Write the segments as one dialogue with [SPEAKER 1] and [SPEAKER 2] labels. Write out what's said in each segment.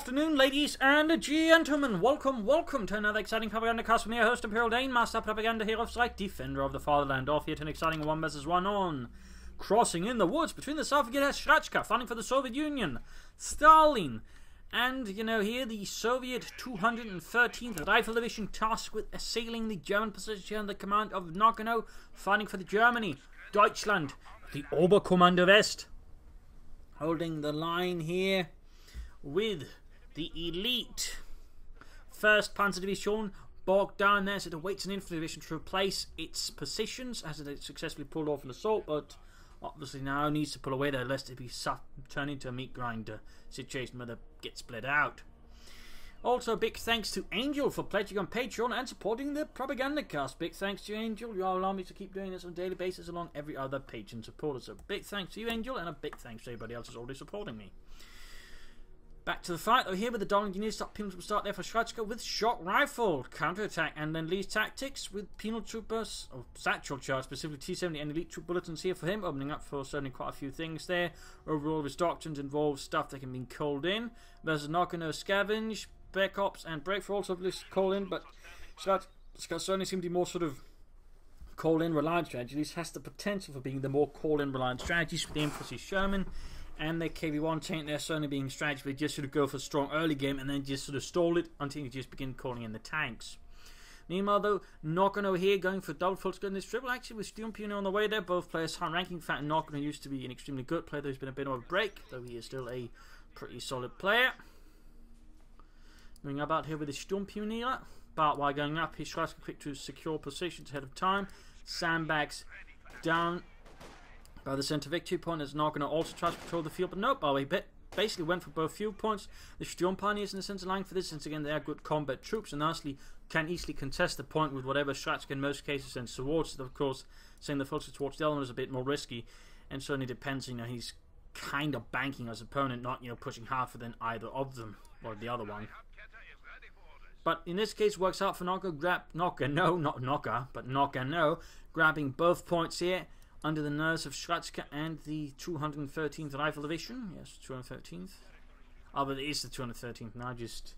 [SPEAKER 1] afternoon, ladies and gentlemen. Welcome to another exciting Propagandacast with me, your host, Imperial Dane, Master Propaganda Hero of Sight, Defender of the Fatherland. Off yet an exciting 1 vs 1 on crossing in the woods between the Soviet Scrazcka, fighting for the Soviet Union, Stalin, and, here the Soviet 213th Rifle Division tasked with assailing the German position under the command of Noganno, fighting for the Germany, Deutschland, the Oberkommando West, holding the line here with the elite 1st Panzer Division bogged down there, so it awaits an infantry division to replace its positions as it successfully pulled off an assault, but obviously now needs to pull away there lest it be turned into a meat grinder situation where they get split out. Also, big thanks to Angel for pledging on Patreon and supporting the Propagandacast. Big thanks to you, Angel. You allow me to keep doing this on a daily basis along every other patron supporter. So big thanks to you, Angel, and a big thanks to everybody else who's already supporting me. Back to the fight, though, here with the Dominant Engineers. Penal will start there for Scrazcka with shock rifle, counterattack, and then Lee's tactics with penal troopers, or satchel charge, specifically T-70 and elite troop bulletins here for him, opening up for certainly quite a few things there. Overall, his doctrines involve stuff that can be called in. Versus Noganno scavenge, back ops, and break for also call in, but Scrazcka certainly seems to be more sort of call in reliant strategy. At least has the potential for being the more call in reliant strategies with the emphasis Sherman. And the KV-1 tank there certainly being strategy, but just sort of go for a strong early game and then just sort of stall it until you just begin calling in the tanks. Meanwhile, though, Noganno here going for double full in this triple, actually with Stumpino on the way there. Both players high ranking. In fact, Noganno used to be an extremely good player, though he's been a bit of a break, though he is still a pretty solid player. Moving about here with the Stumpino. But while going up, he's trying to quick to secure positions ahead of time. Sandbags down by the centre victory point, as Noganno also tries to control the field, but nope, he basically went for both field points. The Sturmpioneers in the centre line for this, since again they are good combat troops and honestly can easily contest the point with whatever Scrazcka in most cases sends towards. Of course, sending the focus towards the other one is a bit more risky, and certainly depends, he's kind of banking on his opponent, not, pushing harder than either of them, or the other one. But in this case, works out for Noganno, grabbing both points here, under the nose of Scrazcka and the 213th Rifle Division. Yes, 213th. Oh, but it is the 213th now. I just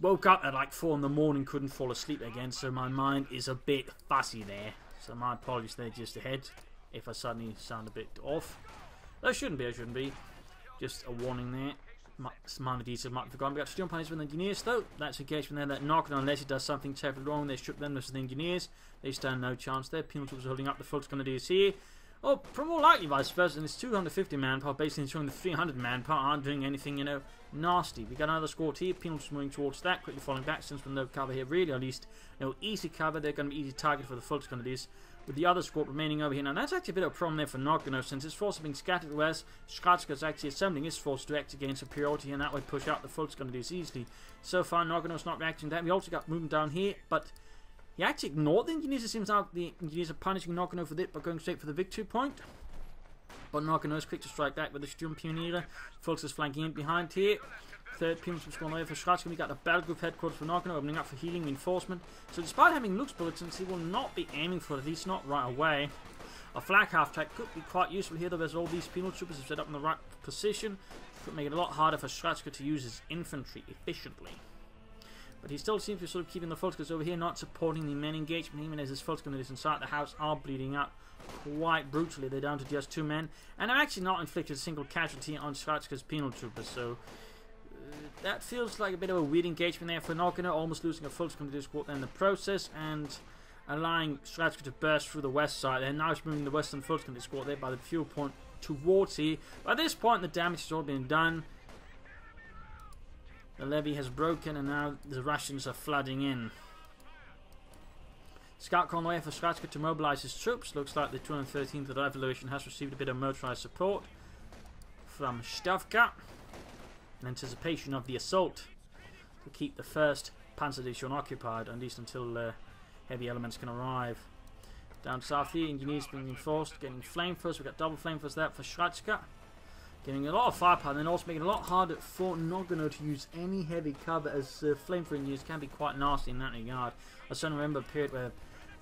[SPEAKER 1] woke up at like 4 in the morning, couldn't fall asleep again, so my mind is a bit fussy there. So my apologies there just ahead, if I suddenly sound a bit off. That shouldn't be. Just a warning there. Minor detail might be forgotten. We got Steel Punish with the Engineers, though. That's engagement there that Noganno, unless he does something terribly wrong, they strip them as the Engineers. They stand no chance there. Penal troops holding up the Fult's going to do here. Oh, from more likely vice versa, and it's 250 manpower, basically ensuring the 300 manpower aren't doing anything, nasty. We got another squad here. Penal troops moving towards that, quickly falling back since with no cover here, really, or at least no easy cover. They're going to be easy target for the Fult's going to do. With the other squad remaining over here. Now that's actually a bit of a problem there for Noganno, since his force is being scattered west. Scrazcka is actually assembling his force to act against superiority, and that way push out the Fult's going to do this easily. So far, Noganno's not reacting to that. We also got movement down here, but he actually ignored the Engineers. It seems like the Engineers are punishing Noganno for it by going straight for the victory point. But Noganno is quick to strike back with the Sturmpioneer. Fult's is flanking in behind here. Third Penal troops going over for Scrazcka. We got the battle group headquarters for Noganno opening up for healing reinforcement. So despite having Luke's bulletins, he will not be aiming for it, at least not right away. A flag half track could be quite useful here, though, as all these penal troopers are set up in the right position. Could make it a lot harder for Scrazcka to use his infantry efficiently. But he still seems to be sort of keeping the Fult's over here, not supporting the men engagement, even as his Fult's inside the house are bleeding out quite brutally. They're down to just 2 men, and have actually not inflicted a single casualty on Scrazcka's penal troopers, so that feels like a bit of a weird engagement there for Noganno, almost losing a Fult's going to do squad in the process, and allowing Scrazcka to burst through the west side. And now it's moving the western Fult's going to squad there by the fuel point towards here. By this point, the damage has all been done. The levee has broken, and now the Russians are flooding in. Scout convoy for Scrazcka to mobilize his troops. Looks like the 213th Rifle Division has received a bit of motorized support from Stavka in anticipation of the assault to keep the 1st Panzer Division occupied, at least until heavy elements can arrive. Down south here, Engineers being reinforced, getting flamethrowers. We've got double flamethrowers there for Scrazcka, getting a lot of firepower, and then also making it a lot harder for Noganno to use any heavy cover, as flamethrower engineers can be quite nasty in that regard. I certainly remember a period where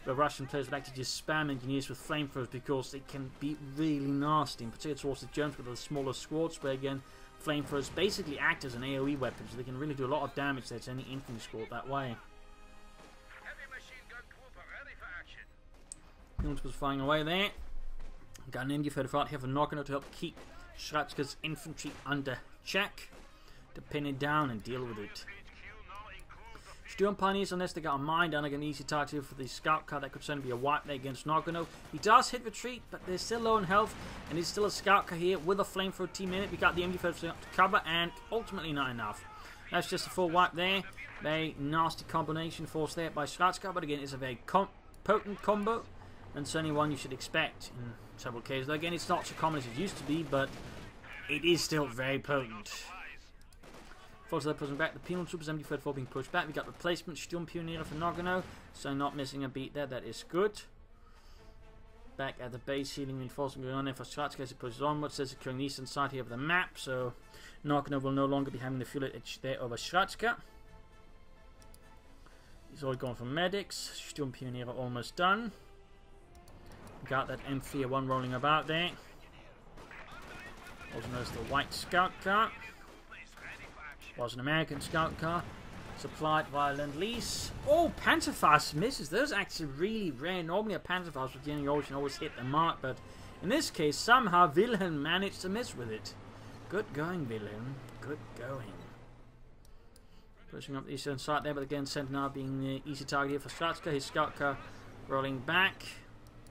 [SPEAKER 1] the Russian players would actually just spam engineers with flamethrowers because they can be really nasty, in particular towards the Germans with the smaller squads, where again flamethrowers basically act as an AoE weapon, so they can really do a lot of damage to any infantry squad that way. Pilgrims was flying away there. Got an MG-35 here for Noganno to help keep Scrazcka's infantry under check, to pin it down and deal with it. Sturm Pioneers, unless they got a mine down, are an easy target for the scout car. That could certainly be a wipe there against Noganno. He does hit retreat, but they're still low on health, and it's still a scout car here with a flamethrower team in it. We got the MG-35 to cover, and ultimately not enough. That's just a full wipe there. Very nasty combination force there by Scrazcka, but again, it's a very potent combo, and certainly one you should expect in several cases. Though again, it's not so common as it used to be, but it is still very potent. Forces are pushing back. The penal troopers, MG-34 being pushed back. We got replacement Sturm Pioneer for Noganno, so not missing a beat there. That is good. Back at the base, healing reinforcement going on there for Scrazcka as it pushes onwards. They're securing the eastern side here of the map, so Noganno will no longer be having the fuel edge there over Scrazcka. He's all going for medics. Sturm Pioneer are almost done. We got that M301 rolling about there. Also known as the White Scout Car. Was an American scout car supplied via Lend-Lease. Oh, Panzerfaust misses. Those are actually really rare. Normally a Panzerfaust with the Ocean always hit the mark, but in this case somehow Wilhelm managed to miss with it. Good going, Wilhelm. Good going. Pushing up the eastern side there, but again Sentinel being the easy target here for Scrazcka. His scout car rolling back.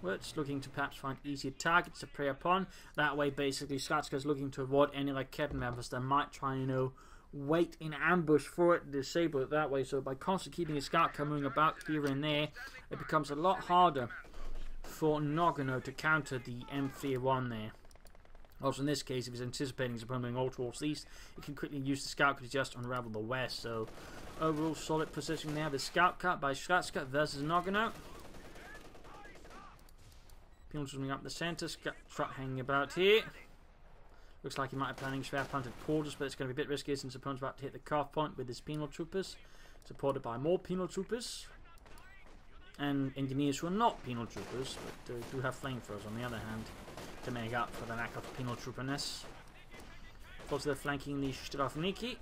[SPEAKER 1] Looking to perhaps find easier targets to prey upon. That way basically Scrazcka is looking to avoid any like Captain members that might try, you know, wait in ambush for it and disable it that way. So by constantly keeping his scout coming about here and there, it becomes a lot harder for Noganno to counter the M301 there. Also in this case, if he's anticipating his opponent going all towards the east, he can quickly use the scout to just unravel the west. So overall solid position there. The scout cut by Scrazcka versus Noganno. Penal swimming up the centre, truck hanging about here. Looks like he might be planning Schwerpunted quarters, but it's going to be a bit risky since the opponent's about to hit the cuff point with his penal troopers, supported by more penal troopers and engineers who are not penal troopers, but do have flamethrowers on the other hand to make up for the lack of penal trooperness. Also, they're flanking the Strafniki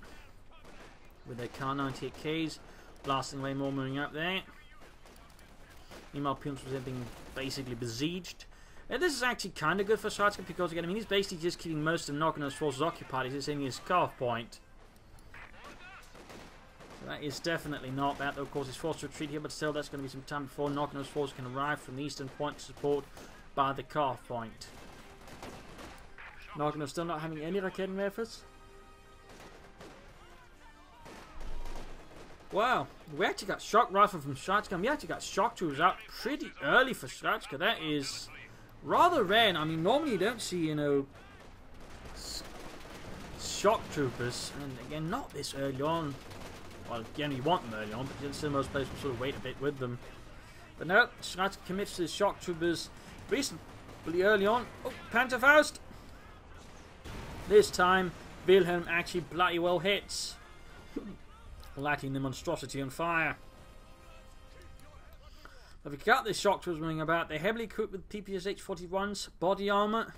[SPEAKER 1] with their Kar-98Ks, blasting away more, moving up there. Meanwhile, penal troopers are being basically besieged. And this is actually kind of good for Scrazcka because, again, I mean, he's basically just keeping most of Noganno's forces occupied. He's just hitting his cutoff point. So that is definitely not bad. Though, of course, he's forced to retreat here, but still, that's going to be some time before Noganno's forces can arrive from the eastern point to support by the cutoff point. Noganno still not having any Raketenwerfers. Wow, we actually got shock rifle from Scrazcka, and we actually got shock troopers out pretty early for Scrazcka. That is rather rare. I mean, normally you don't see, you know, shock troopers, and again, not this early on. Well, again, you want them early on, but still most players will sort of wait a bit with them. But no, Scrazcka commits to the shock troopers reasonably early on. Oh, Panzerfaust! This time, Wilhelm actually bloody well hits, lighting the monstrosity on fire. But we got this shock troopers running about. They're heavily equipped with PPSH-41s, body armor,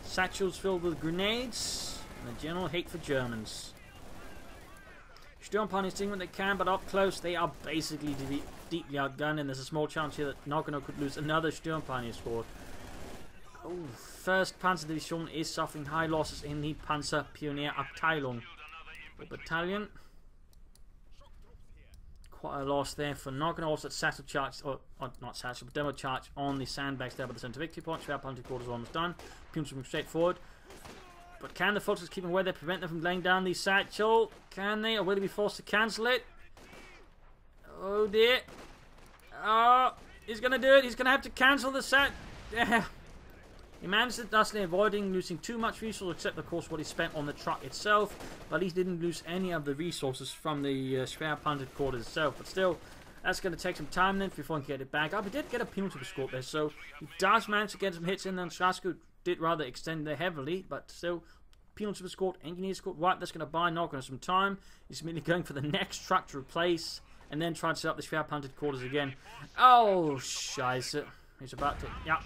[SPEAKER 1] satchels filled with grenades, and a general hate for Germans. Sturm Pioneers doing what they can, but up close they are basically deeply outgunned, and there's a small chance here that Noganno could lose another Sturm Pioneer squad. Oh, 1st Panzer Division is suffering high losses in the Panzer Pionier Abteilung, or battalion. Quite a loss there for Noganno. Also satchel charge, or not satchel, but demo charge on the sandbags there by the center victory point. Schwerpunted quarters are almost done. Pums moving straight forward. But can the forces keep them where they prevent them from laying down the satchel? Can they, or will they be forced to cancel it? Oh dear. Oh, he's going to do it. He's going to have to cancel the set. Yeah. He managed it, thusly avoiding losing too much resources, except of course what he spent on the truck itself. But at least he didn't lose any of the resources from the Schwerpunted quarters itself. But still, that's going to take some time then before he can get it back up. He did get a penalty to score there, so he does manage to get some hits in there. Scrazcka did rather extend there heavily, but still, penalty was scored, engineer scored. Right, that's going to buy Noganno some time. He's immediately going for the next truck to replace, and then trying to set up the Schwerpunted quarters again. Oh, scheisse. He's about to, yeah.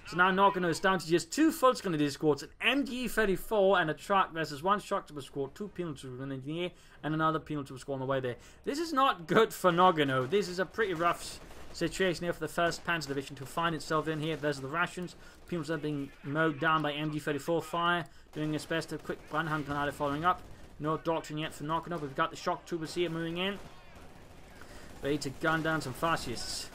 [SPEAKER 1] So now Noganno is down to just 2 full grenadier squads, an MG-34 and a truck versus 1 shock trooper squad, 2 penal trooper, an engineer, and another penal trooper squad on the way there. This is not good for Noganno. This is a pretty rough situation here for the 1st Panzer Division to find itself in here. There's the rations. Penal are being mowed down by MG-34 fire, doing its best to quick Brandhand grenade following up. No doctrine yet for Noganno, but we've got the shock troopers here moving in, ready to gun down some fascists.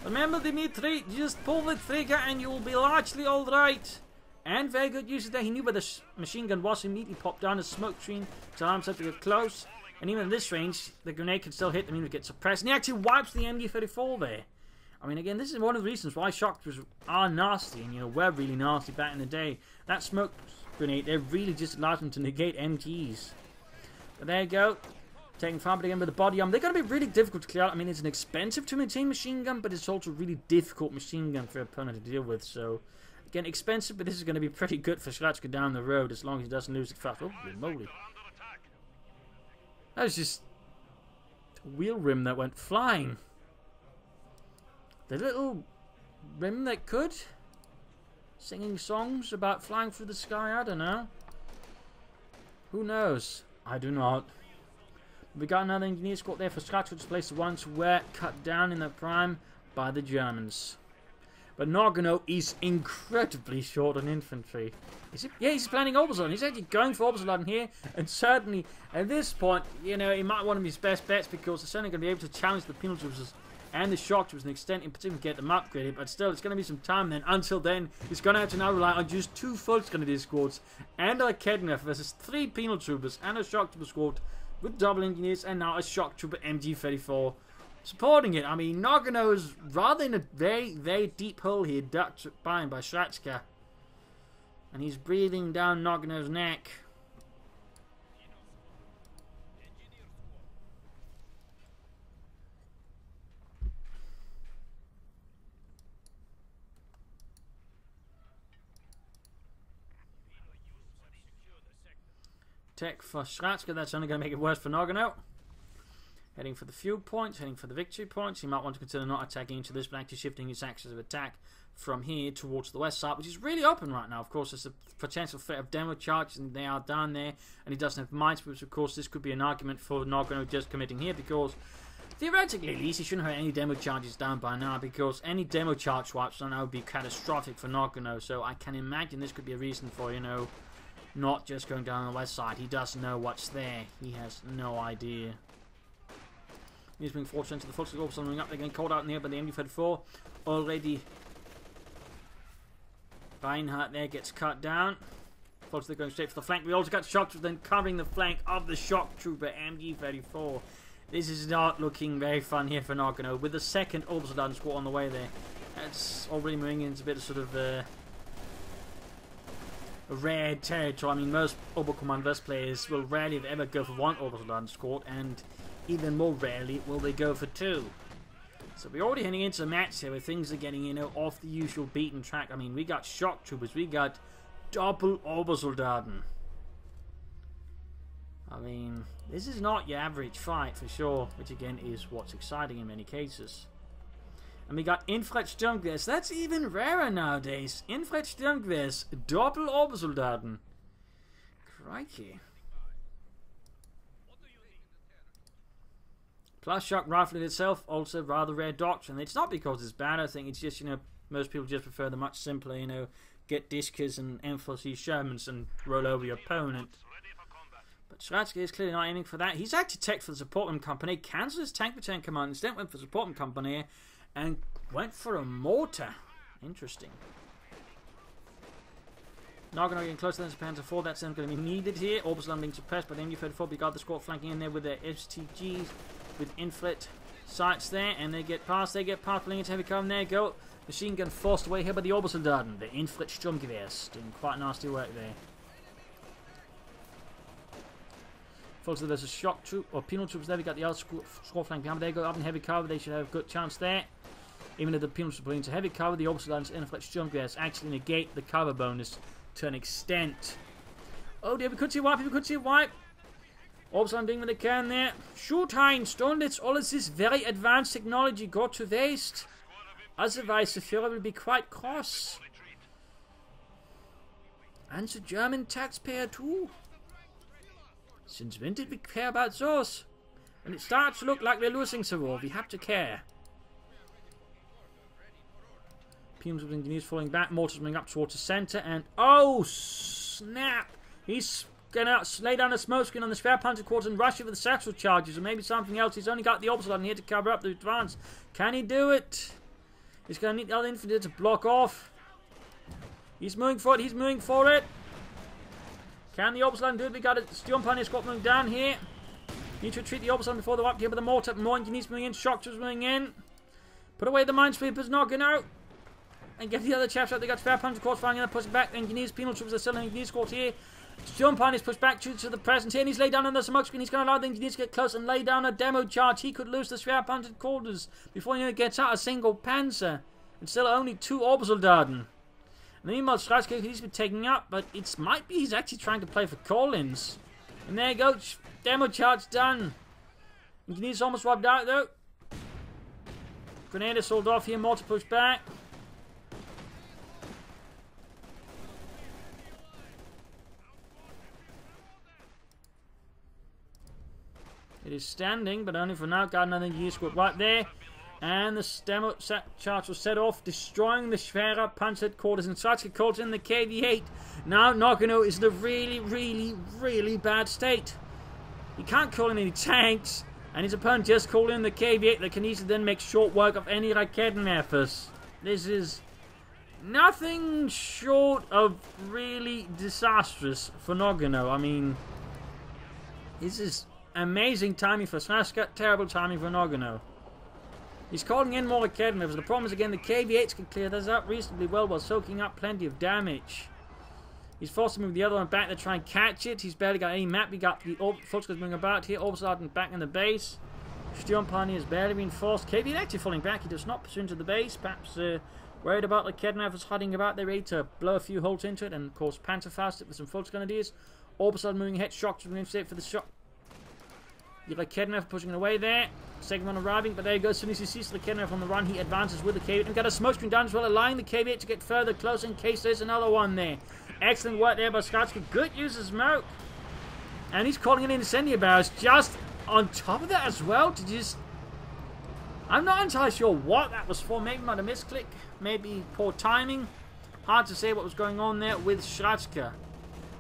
[SPEAKER 1] Remember, Dimitri, just pull the trigger and you will be largely alright. And very good use of that. He knew where the machine gun was, immediately popped down a smoke screen to allow himself to get close. And even at this range, the grenade can still hit, I mean, it gets suppressed. And he actually wipes the MG-34 there. I mean, again, this is one of the reasons why shock troopers are nasty, and, you know, were really nasty back in the day. That smoke grenade, they really just allowed them to negate MGs. But there you go. Taking fire, but again with the body armor, they're going to be really difficult to clear out. I mean, it's an expensive to maintain machine gun, but it's also a really difficult machine gun for an opponent to deal with. So, again, expensive, but this is going to be pretty good for Scrazcka down the road as long as he doesn't lose it fast. Holy moly. That was just a wheel rim that went flying. The little rim that could. Singing songs about flying through the sky, I don't know. Who knows? I do not. We got another engineer squad there for Scrazcka to place the ones who were cut down in their prime by the Germans. But Noganno is incredibly short on infantry. Is he? Yeah, he's planning Obersoldaten. He's actually going for Obersoldaten here. And certainly, at this point, you know, he might want to be his best bets because they're certainly going to be able to challenge the penal troopers and the shock troopers to an extent, in particular, get them upgraded. But still, it's going to be some time then. Until then, he's going to have to now rely on just 2 Volksgrenadier squads and a Kednev versus 3 penal troopers and a shock trooper squad with double engineers, and now a shock trooper MG-34 supporting it. I mean, Noganno is rather in a very, very deep hole here, ducked by Scrazcka. And he's breathing down Noganno's neck. Tech for Scrazcka, that's only going to make it worse for Noganno. Heading for the fuel points, heading for the victory points. He might want to consider not attacking into this, but actually shifting his axis of attack from here towards the west side, which is really open right now. Of course, there's a potential threat of demo charges, and they are down there, and he doesn't have mines, which of course this could be an argument for Noganno just committing here, because theoretically at least he shouldn't have any demo charges down by now, because any demo charge swipes now would be catastrophic for Noganno. So I can imagine this could be a reason for, you know, not just going down on the west side. He doesn't know what's there. He has no idea. He's being forced into the Fox also running up. They're getting called out in here by the MG-34. Already Reinhardt there gets cut down. Fox, they're going straight for the flank. We also got shock troopers then covering the flank of the shock trooper MG-34. This is not looking very fun here for Noganno, with the 2nd Obersoldaten squad on the way there. That's already moving into a bit of sort of a rare territory. I mean, most Oberkommanders players will rarely if ever go for 1 Obersoldaten squad, and even more rarely will they go for 2. So we're already heading into a match here where things are getting, you know, off the usual beaten track. I mean, we got shock troopers, we got double Obersoldaten. I mean, this is not your average fight for sure, which again is what's exciting in many cases. And we got Infrastrukturgewehrs. That's even rarer nowadays. Infrastrukturgewehrs, double Obersoldaten. Crikey. Plus shock rifle in itself, also rather rare doctrine. It's not because it's bad, I think it's just, you know, most people just prefer the much simpler, you know, get discus and enforce Shermans and roll over your opponent. But Scrazcka is clearly not aiming for that. He's actually tech for the supportment company, cancelled his tank battalion command, instead went for supportment company and went for a mortar. Interesting. Noganno getting closer than Panzer IV. That's then going to be needed here. Obersoldaten being suppressed by the MG-34. We got the squad flanking in there with their STGs, with inflict sights there, and they get past, pulling into heavy cover. There you go. Machine gun forced away here by the Obersoldaten. The Infrastrukturgewehrs doing quite nasty work there. Folks, there's a shock troop or penal troops there. We got the other squad flank behind. They go up in heavy cover. They should have a good chance there. Even if the penal troops are putting into heavy cover, the Obersoldaten's Infrastrukturgewehrs actually negate the cover bonus to an extent. Oh dear, we could see a wipe. Obersoldaten doing what they can there. Shoot, Heinz, don't let all of this very advanced technology go to waste. Otherwise the Führer will be quite cross. And the German taxpayer too. Since when did we care about those? When it starts to look like we're losing the war, we have to care. Fumes with engineers falling back, mortars moving up towards the centre, and oh snap! He's gonna lay down a smoke screen on the spare puncher quarters and rush it with the satchel charges, or maybe something else. He's only got the Obersoldaten here to cover up the advance. Can he do it? He's gonna need the other infantry to block off. He's moving for it, he's moving for it. Can the Obersoldaten do it? We got a Sturmpioneer squad moving down here. Need to retreat the Obersoldaten before they're up here with the mortar. More engineers moving in, shock troops moving in. Put away the minesweepers, Noganno. And get the other chaps out. They got spare puncher corps firing in, pushing back. Engineers, penal troops are still in engineers squad here. Sturmpioneers pushed back to the presence here, and he's laid down on the smoke screen. He's going to allow the engineers to get close and lay down a demo charge. He could lose the spare puncher quarters before he gets out a single panzer. And still only 2 Obersoldaten. And meanwhile, Scrazcka, he's been taking up, but it might be he's actually trying to play for Collins. And there you go, demo charge done. Engineers almost wiped out though. Grenadiers sold off here, mortar pushed back. It is standing, but only for now. Got another engineer squad right there. And the demo charge was set off, destroying the Schwerer Panzer quarters. And Scrazcka calls in the KV-8. Now Noganno is in a really, really, really bad state. He can't call in any tanks. And his opponent just called in the KV-8 that can easily then make short work of any Raketenwerfers. This is nothing short of really disastrous for Noganno. I mean, this is amazing timing for Scrazcka, terrible timing for Noganno. He's calling in more Raketenwerfers. The problem is, again, the KV-8s can clear those out reasonably well while soaking up plenty of damage. He's forced to move the other one back to try and catch it. He's barely got any map. We got the Volkskriegs moving about here. Obersoldaten back in the base. Sturmpioneer has barely been forced. KV actually falling back. He does not pursue into the base. Perhaps worried about the Raketenwerfers hiding about. They're ready to blow a few holes into it and, of course, Panzerfaust it with some Volksgrenadiers. Obersoldaten moving ahead. Shock moving in for the shot. The Raketenwerfer pushing it away there. Second one arriving, but there he goes. As soon as he sees the Raketenwerfer on the run, he advances with the KV-8. And got a smoke screen down as well, allowing the KV-8 to get further close in case there's another one there. Excellent work there by Scrazcka. Good use of smoke. And he's calling in incendiary barrels just on top of that as well to just... I'm not entirely sure what that was for. Maybe might have misclick. Maybe poor timing. Hard to say what was going on there with Scrazcka.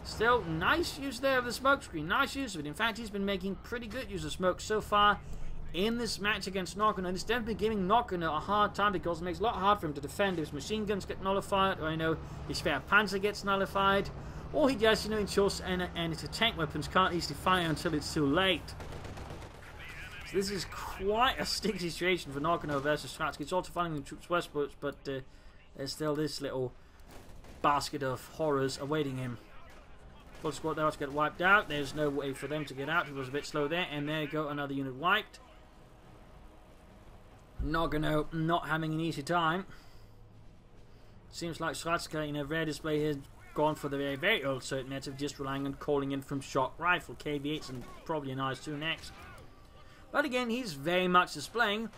[SPEAKER 1] Still, nice use there of the smoke screen. Nice use of it. In fact, he's been making pretty good use of smoke so far in this match against Noganno. And it's definitely giving Noganno a hard time because it makes it a lot hard for him to defend. His machine guns get nullified, or his spare panzer gets nullified, or he just ensures and his tank weapons can't easily fire until it's too late. So this is quite a sticky situation for Noganno versus Scrazcka. It's also finding the troops westwards, but there's still this little basket of horrors awaiting him. Full squad there to get wiped out. There's no way for them to get out. He was a bit slow there, and there you go, another unit wiped. Noganno not having an easy time. Seems like Scrazcka in a rare display has gone for the very, very old certain method of just relying on calling in from shock rifle. KV-8s and probably an IS-2 next. But again, he's very much displaying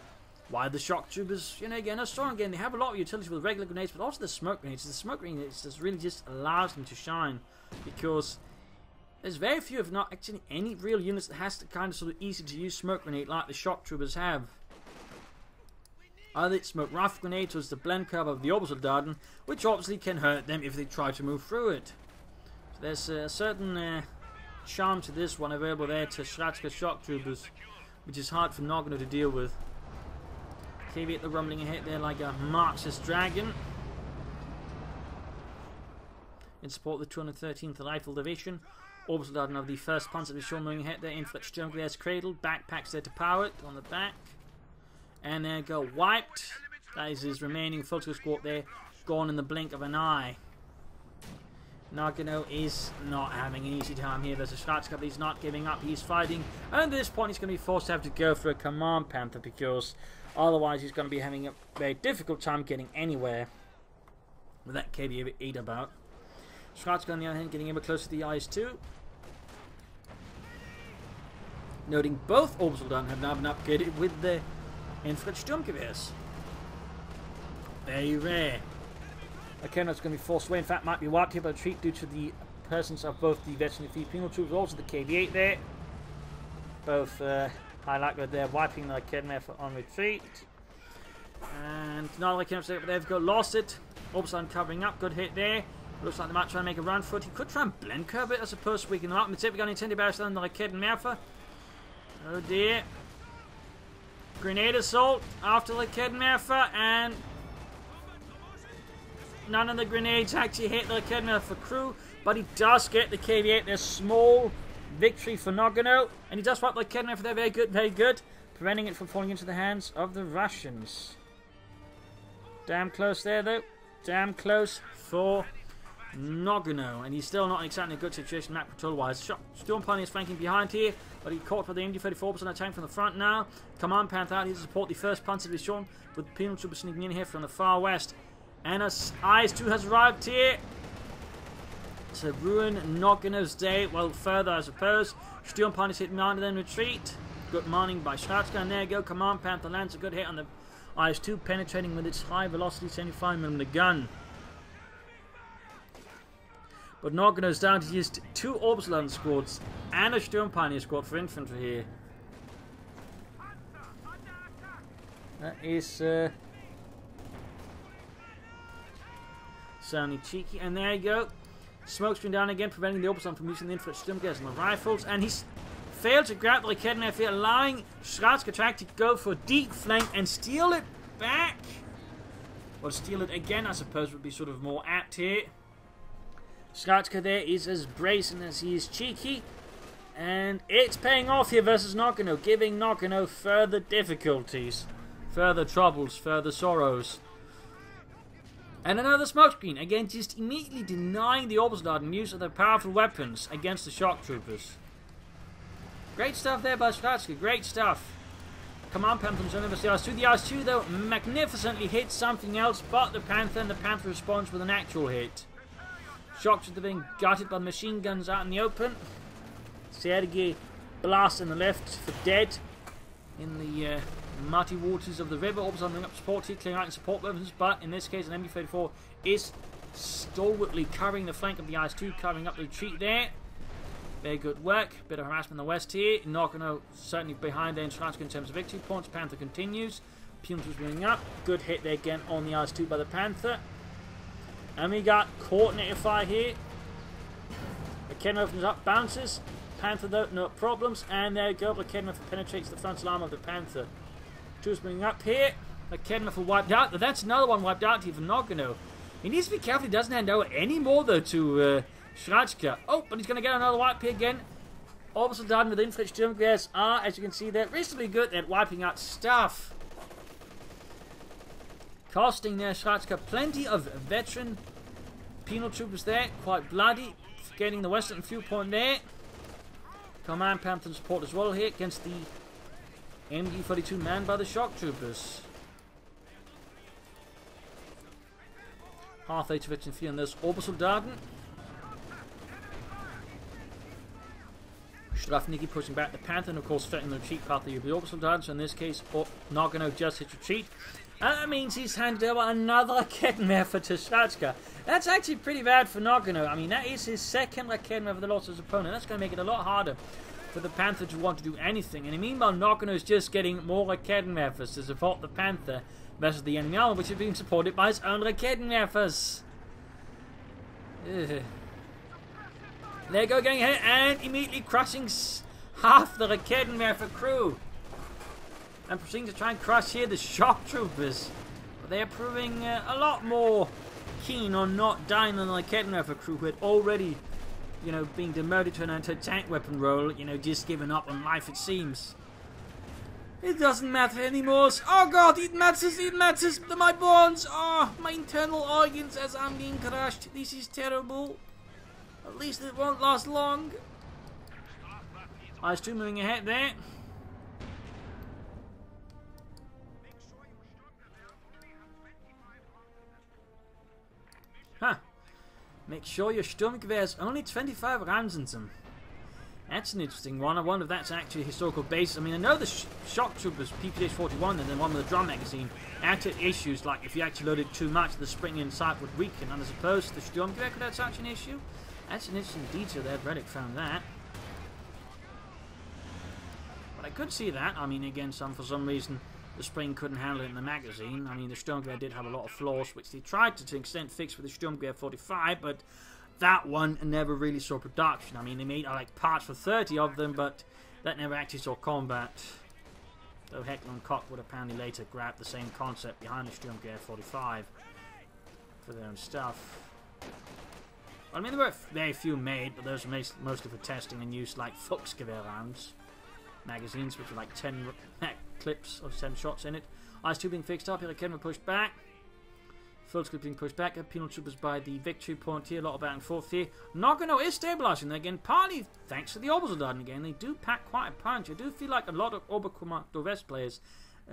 [SPEAKER 1] why the shock troopers, again, are strong. Again, they have a lot of utility with regular grenades, but also the smoke grenades. The smoke grenades just really just allows them to shine because there's very few, if not actually any, real units that has the kind of sort of easy to use smoke grenade like the shock troopers have. Either it's smoke rifle grenades or it's the blend curve of the Obersoldaten, which obviously can hurt them if they try to move through it. So there's a certain charm to this one available there to Scrazcka shock troopers, which is hard for Noganno to deal with. KV-8 the rumbling ahead there like a Marxist dragon. In support of the 213th Rifle Division. Obersoldaten of the 1st Panzer Division moving ahead there. Inflict Sturmgewehr's cradled. Backpacks there to power it on the back. And there go, wiped. That is his remaining Volkskriegs squad there. Gone in the blink of an eye. Noganno is not having an easy time here versus Scrazcka, but he's not giving up. He's fighting. And at this point, he's going to be forced to have to go for a Command Panther because otherwise he's going to be having a very difficult time getting anywhere with that KV-8 about. Scrazcka, on the other hand, getting ever closer to the IS-2. Noting both Obersoldaten have now been upgraded with the Inflict Sturmgewehrs. Very rare. Again, it's going to be forced away. In fact, might be wiped here by retreat due to the presence of both the veteran and penal troops, also the KV-8 there. Both high likelihood they're wiping the Kedmev on retreat. And not like but they've got lost it. Obersoldaten covering up, good hit there. Looks like they might try and make a run for it. He could try and blend curve it as opposed to weaken them up. But we're going to intend to barrage down the Kedmev. Oh dear. Grenade assault after the Kedmev, and none of the grenades actually hit the Kedmev crew, but he does get the KV-8. There's small victory for Noganno, and he does wipe the Kedmev there. Very good, very good. Preventing it from falling into the hands of the Russians. Damn close there, though. Damn close for Noganno. And he's still not exactly in a good situation map control-wise. Storm Pioneer is flanking behind here, but he caught by the MD-34 on attack from the front now. Command Panther out here to support the first Panzer Division, with penal troopers sneaking in here from the far west. And as IS-2 has arrived here to ruin Noganno's day. Well, further, I suppose. Sturm Pioneer hit Marner, then retreat. Good morning by Scrazcka, and there you go. Command Panther lands a good hit on the IS-2, penetrating with its high velocity 75mm gun. But Noganno's down to just 2 Obersoldaten squads and a Sturm Pioneer squad for infantry here. That is certainly cheeky. And there you go. Smoke screen down again, preventing the Obersoldaten from using the infantry Sturmgewehr and the rifles. And he's failed to grab the Kedmev here, allowing Scrazcka to actually go for a deep flank and steal it back. Or steal it again, I suppose, would be sort of more apt here. Scrazcka there is as brazen as he is cheeky. And it's paying off here versus Noganno, giving Noganno further difficulties, further troubles, further sorrows. And another smokescreen, again just immediately denying the Obersoldaten use of their powerful weapons against the shock troopers. Great stuff there by Scrazcka, great stuff. Command Panther on the IS-2. The IS-2 though magnificently hits something else but the Panther, and the Panther responds with an actual hit. Shock troopers are being gutted by machine guns out in the open. Sergei blast in the left for dead in the muddy waters of the river. Obersoldaten bring up support here, clearing out in support weapons, but in this case an MD-34 is stalwartly covering the flank of the IS-2, covering up the retreat there. Very good work. Bit of harassment in the west here. Noganno certainly behind there in Scrazcka in terms of victory points. Panther continues. Punitive moving up. Good hit there again on the IS-2 by the Panther. And we got coordinated fire here. The Kedmev opens up, bounces. Panther though, no problems. And there you go. The Kedmev penetrates the frontal arm of the Panther. Troops moving up here. The Kedmev wiped out. That's another one wiped out here for Noganno. He needs to be careful he doesn't hand over any more though to Scrazcka. Oh, but he's going to get another wipe here again. Obersoldaten with infantry Sturmgewehrs are, as you can see there, reasonably good at wiping out stuff. Costing there Scrazcka plenty of veteran penal troopers there. Quite bloody. Getting the western viewpoint there. Command Panther support as well here against the MG-42 manned by the shock troopers. Half 8 veteran fleet on this Obersoldaten. Strafnicki pushing back the Panther, and of course threatening the retreat path of the Obersoldaten. So in this case, Noganno just hits retreat. And that means he's handed over another Kedmev to Scrazcka. That's actually pretty bad for Noganno. I mean, that is his second Kedmev of the loss of his opponent. That's going to make it a lot harder for the Panther to want to do anything. And meanwhile, Noganno is just getting more Kedmevs to support the Panther versus the enemy army, which is being supported by his own Kedmevs. There you go, going ahead and immediately crushing half the Kedmev crew. And proceeding to try and crush here the shock troopers. But they are proving a lot more keen on not dying than the Kedmev crew, who had already, you know, being demoted to an anti-tank weapon role, you know, just given up on life, it seems. It doesn't matter anymore. Oh god, it matters. My bones, my internal organs as I'm being crushed. This is terrible. At least it won't last long. IS-2 moving ahead there. Huh. Make sure your Sturmgewehr has only 25 rounds in them. That's an interesting one. I wonder if that's actually a historical basis. I mean, I know the shock troopers, PPH-41, and the one with the drum magazine, had issues like if you actually loaded too much, the spring inside would weaken, and as opposed to the Sturmgewehr could have such an issue. That's an interesting detail there. Relic found that. But I could see that. I mean, again, for some reason, the spring couldn't handle it in the magazine. I mean, the Sturmgewehr did have a lot of flaws, which they tried to an extent fix with the Sturmgewehr 45, but that one never really saw production. I mean, they made like parts for 30 of them, but that never actually saw combat. Though Heckler and Koch would apparently later grab the same concept behind the Sturmgewehr 45 for their own stuff. I mean, there were very few made, but those were mostly for testing and use like Fuchsgewehr rounds. Magazines, which were like 10 clips of 7 shots in it. IS-2 being fixed up, Helican were pushed back. Full script being pushed back. Penal troopers by the victory point here. A lot of back and forth here. Noganno is stabilising there again, partly thanks to the Obersoldaten again. They do pack quite a punch. I do feel like a lot of Oberkommando West players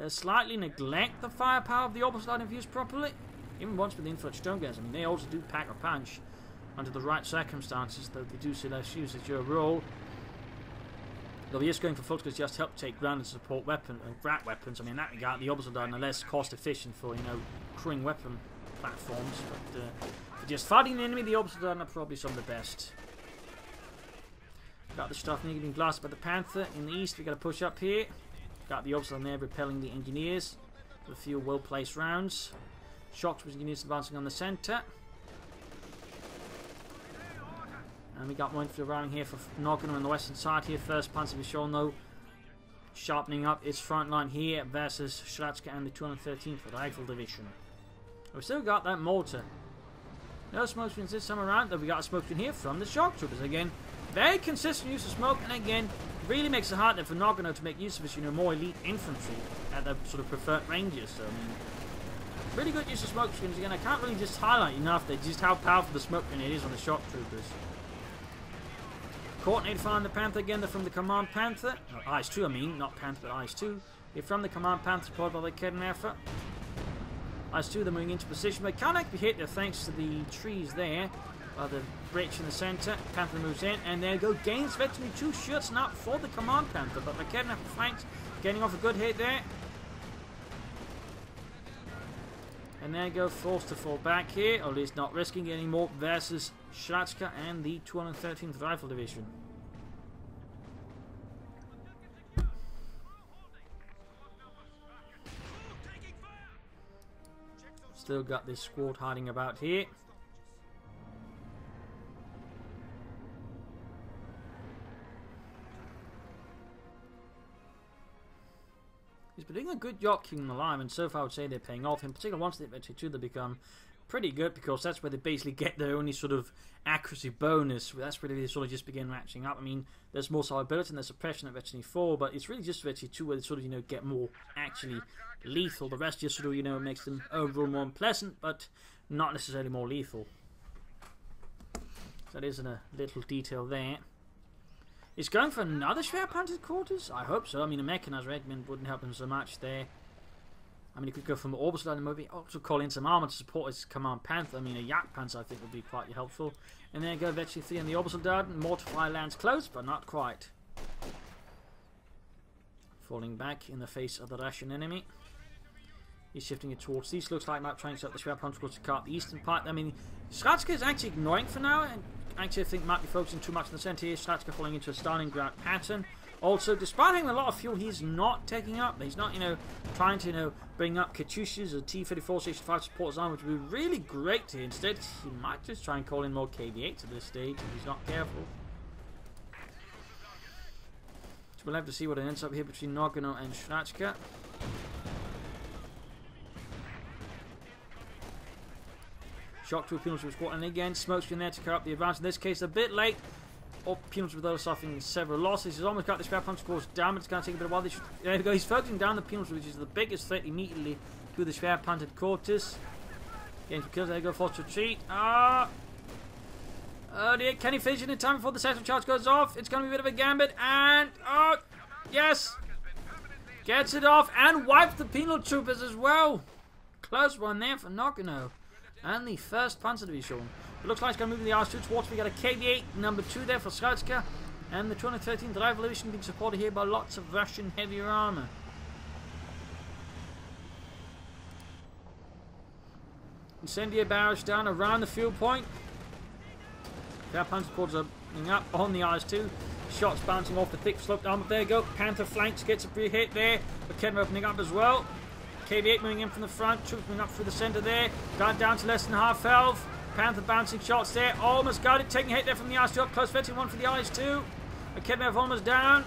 [SPEAKER 1] slightly neglect the firepower of the Obersoldaten if used properly. Even once with the infrared Sturmgewehr. I mean, they also do pack a punch under the right circumstances, though they do see less use as your role. Though he is going for full script just help take ground and support grat weapons. I mean, in that regard, the Obersoldaten are less cost efficient for, crewing weapon platforms, but for just fighting the enemy, the Obersoldaten are probably some of the best. Got the stuff being blasted by the Panther. In the east, we got to push up here. Got the Obersoldaten there repelling the engineers with a few well-placed rounds. Shocked with engineers advancing on the centre. And we got one for arriving here for Noganno on the western side here. First Panzer Division though, sharpening up its front line here versus Scrazcka and the 213th Rifle Division. We've still got that mortar. No smoke screens this time around, though we got a smoke screen here from the shock troopers again. Very consistent use of smoke, and again, really makes it hard for Noganno to make use of his, more elite infantry at their sort of preferred ranges. So, I mean, really good use of smoke screens. Again, I can't really just highlight enough that just how powerful the smoke grenade is on the shock troopers. Coordinated fire on the Panther again. They're from the Command Panther. IS-2, I mean, not Panther, but IS-2. They're from the Command Panther, supported by the Kettenwerfer. IS-2, they're moving into position. They can't actually hit there thanks to the trees there. By the breach in the centre. Panther moves in, and there go. Gains veteran 2 shots now for the Command Panther, but the Kettenwerfer flanks, getting off a good hit there. And there go, forced to fall back here, or at least not risking any more, versus Scrazcka and the 213th Rifle Division. Still got this squad hiding about here. He's been doing a good job keeping them alive, and so far I would say they're paying off. In particular, once they get to they become pretty good, because that's where they basically get their only sort of accuracy bonus. That's where they sort of just begin ratcheting up. I mean, there's more survivability and there's suppression at Veteran 4, but it's really just Veteran 2 where they sort of, get more actually lethal. The rest just sort of, makes them overall more unpleasant, but not necessarily more lethal. So that is a little detail there. He's going for another Schwerpanzer quarters? I hope so. I mean, a mechanized regiment wouldn't help him so much there. I mean, he could go from Obersoldaten, maybe also call in some armor to support his Command Panther. I mean, a Jagdpanzer I think would be quite helpful. And then go Veteran 3 and the Obersoldaten. Mortar fire lands close, but not quite. Falling back in the face of the Russian enemy. He's shifting it towards these. Looks like Map trying to set the Schwerpanzer to cut the eastern part. I mean, Scrazcka is actually ignoring for now, and actually I think might be focusing too much on the centre here. Scrazcka falling into a Stalingrad pattern. Also, despite having a lot of fuel, he's not taking up. He's not, trying to, bring up Katyushas or T-34 Station 5 support armor, which would be really great here. Instead, he might just try and call in more KV-8s at this stage if he's not careful. So we'll have to see what it ends up here between Noganno and Scrazcka. Shock to a penalty squad, and again, smokescreen there to cover up the advance. In this case, a bit late. Or penalty with those suffering several losses. He's almost got the Schwerpanzer scores down, but it's going to take a bit of a while. There we go. He's focusing down the penalty, which is the biggest threat immediately to the Schwerpanzer quarters. Getting some kills. There you go. Forced retreat. Oh dear. Can he finish it in time before the second charge goes off? It's going to be a bit of a gambit. And, oh, yes. Gets it off and wipes the penal troopers as well. Close one there for Noganno. And the 1st Panzer Division. It looks like it's going to move the IS-2 towards. We got a KV-8 number 2 there for Scrazcka. And the 213th Rifle Division being supported here by lots of Russian heavier armour. Incendiary barrage down around the fuel point. Our Panther squads are up on the IS-2. Shots bouncing off the thick sloped armour. There you go. Panther flanks, gets a free hit there. But Kedma opening up as well. KV-8 moving in from the front. Troops moving up through the centre there. Guard down to less than half health. Panther bouncing shots there. Almost got it. Taking a hit there from the IS-2 up close. 31 for the IS-2. Kedma almost down.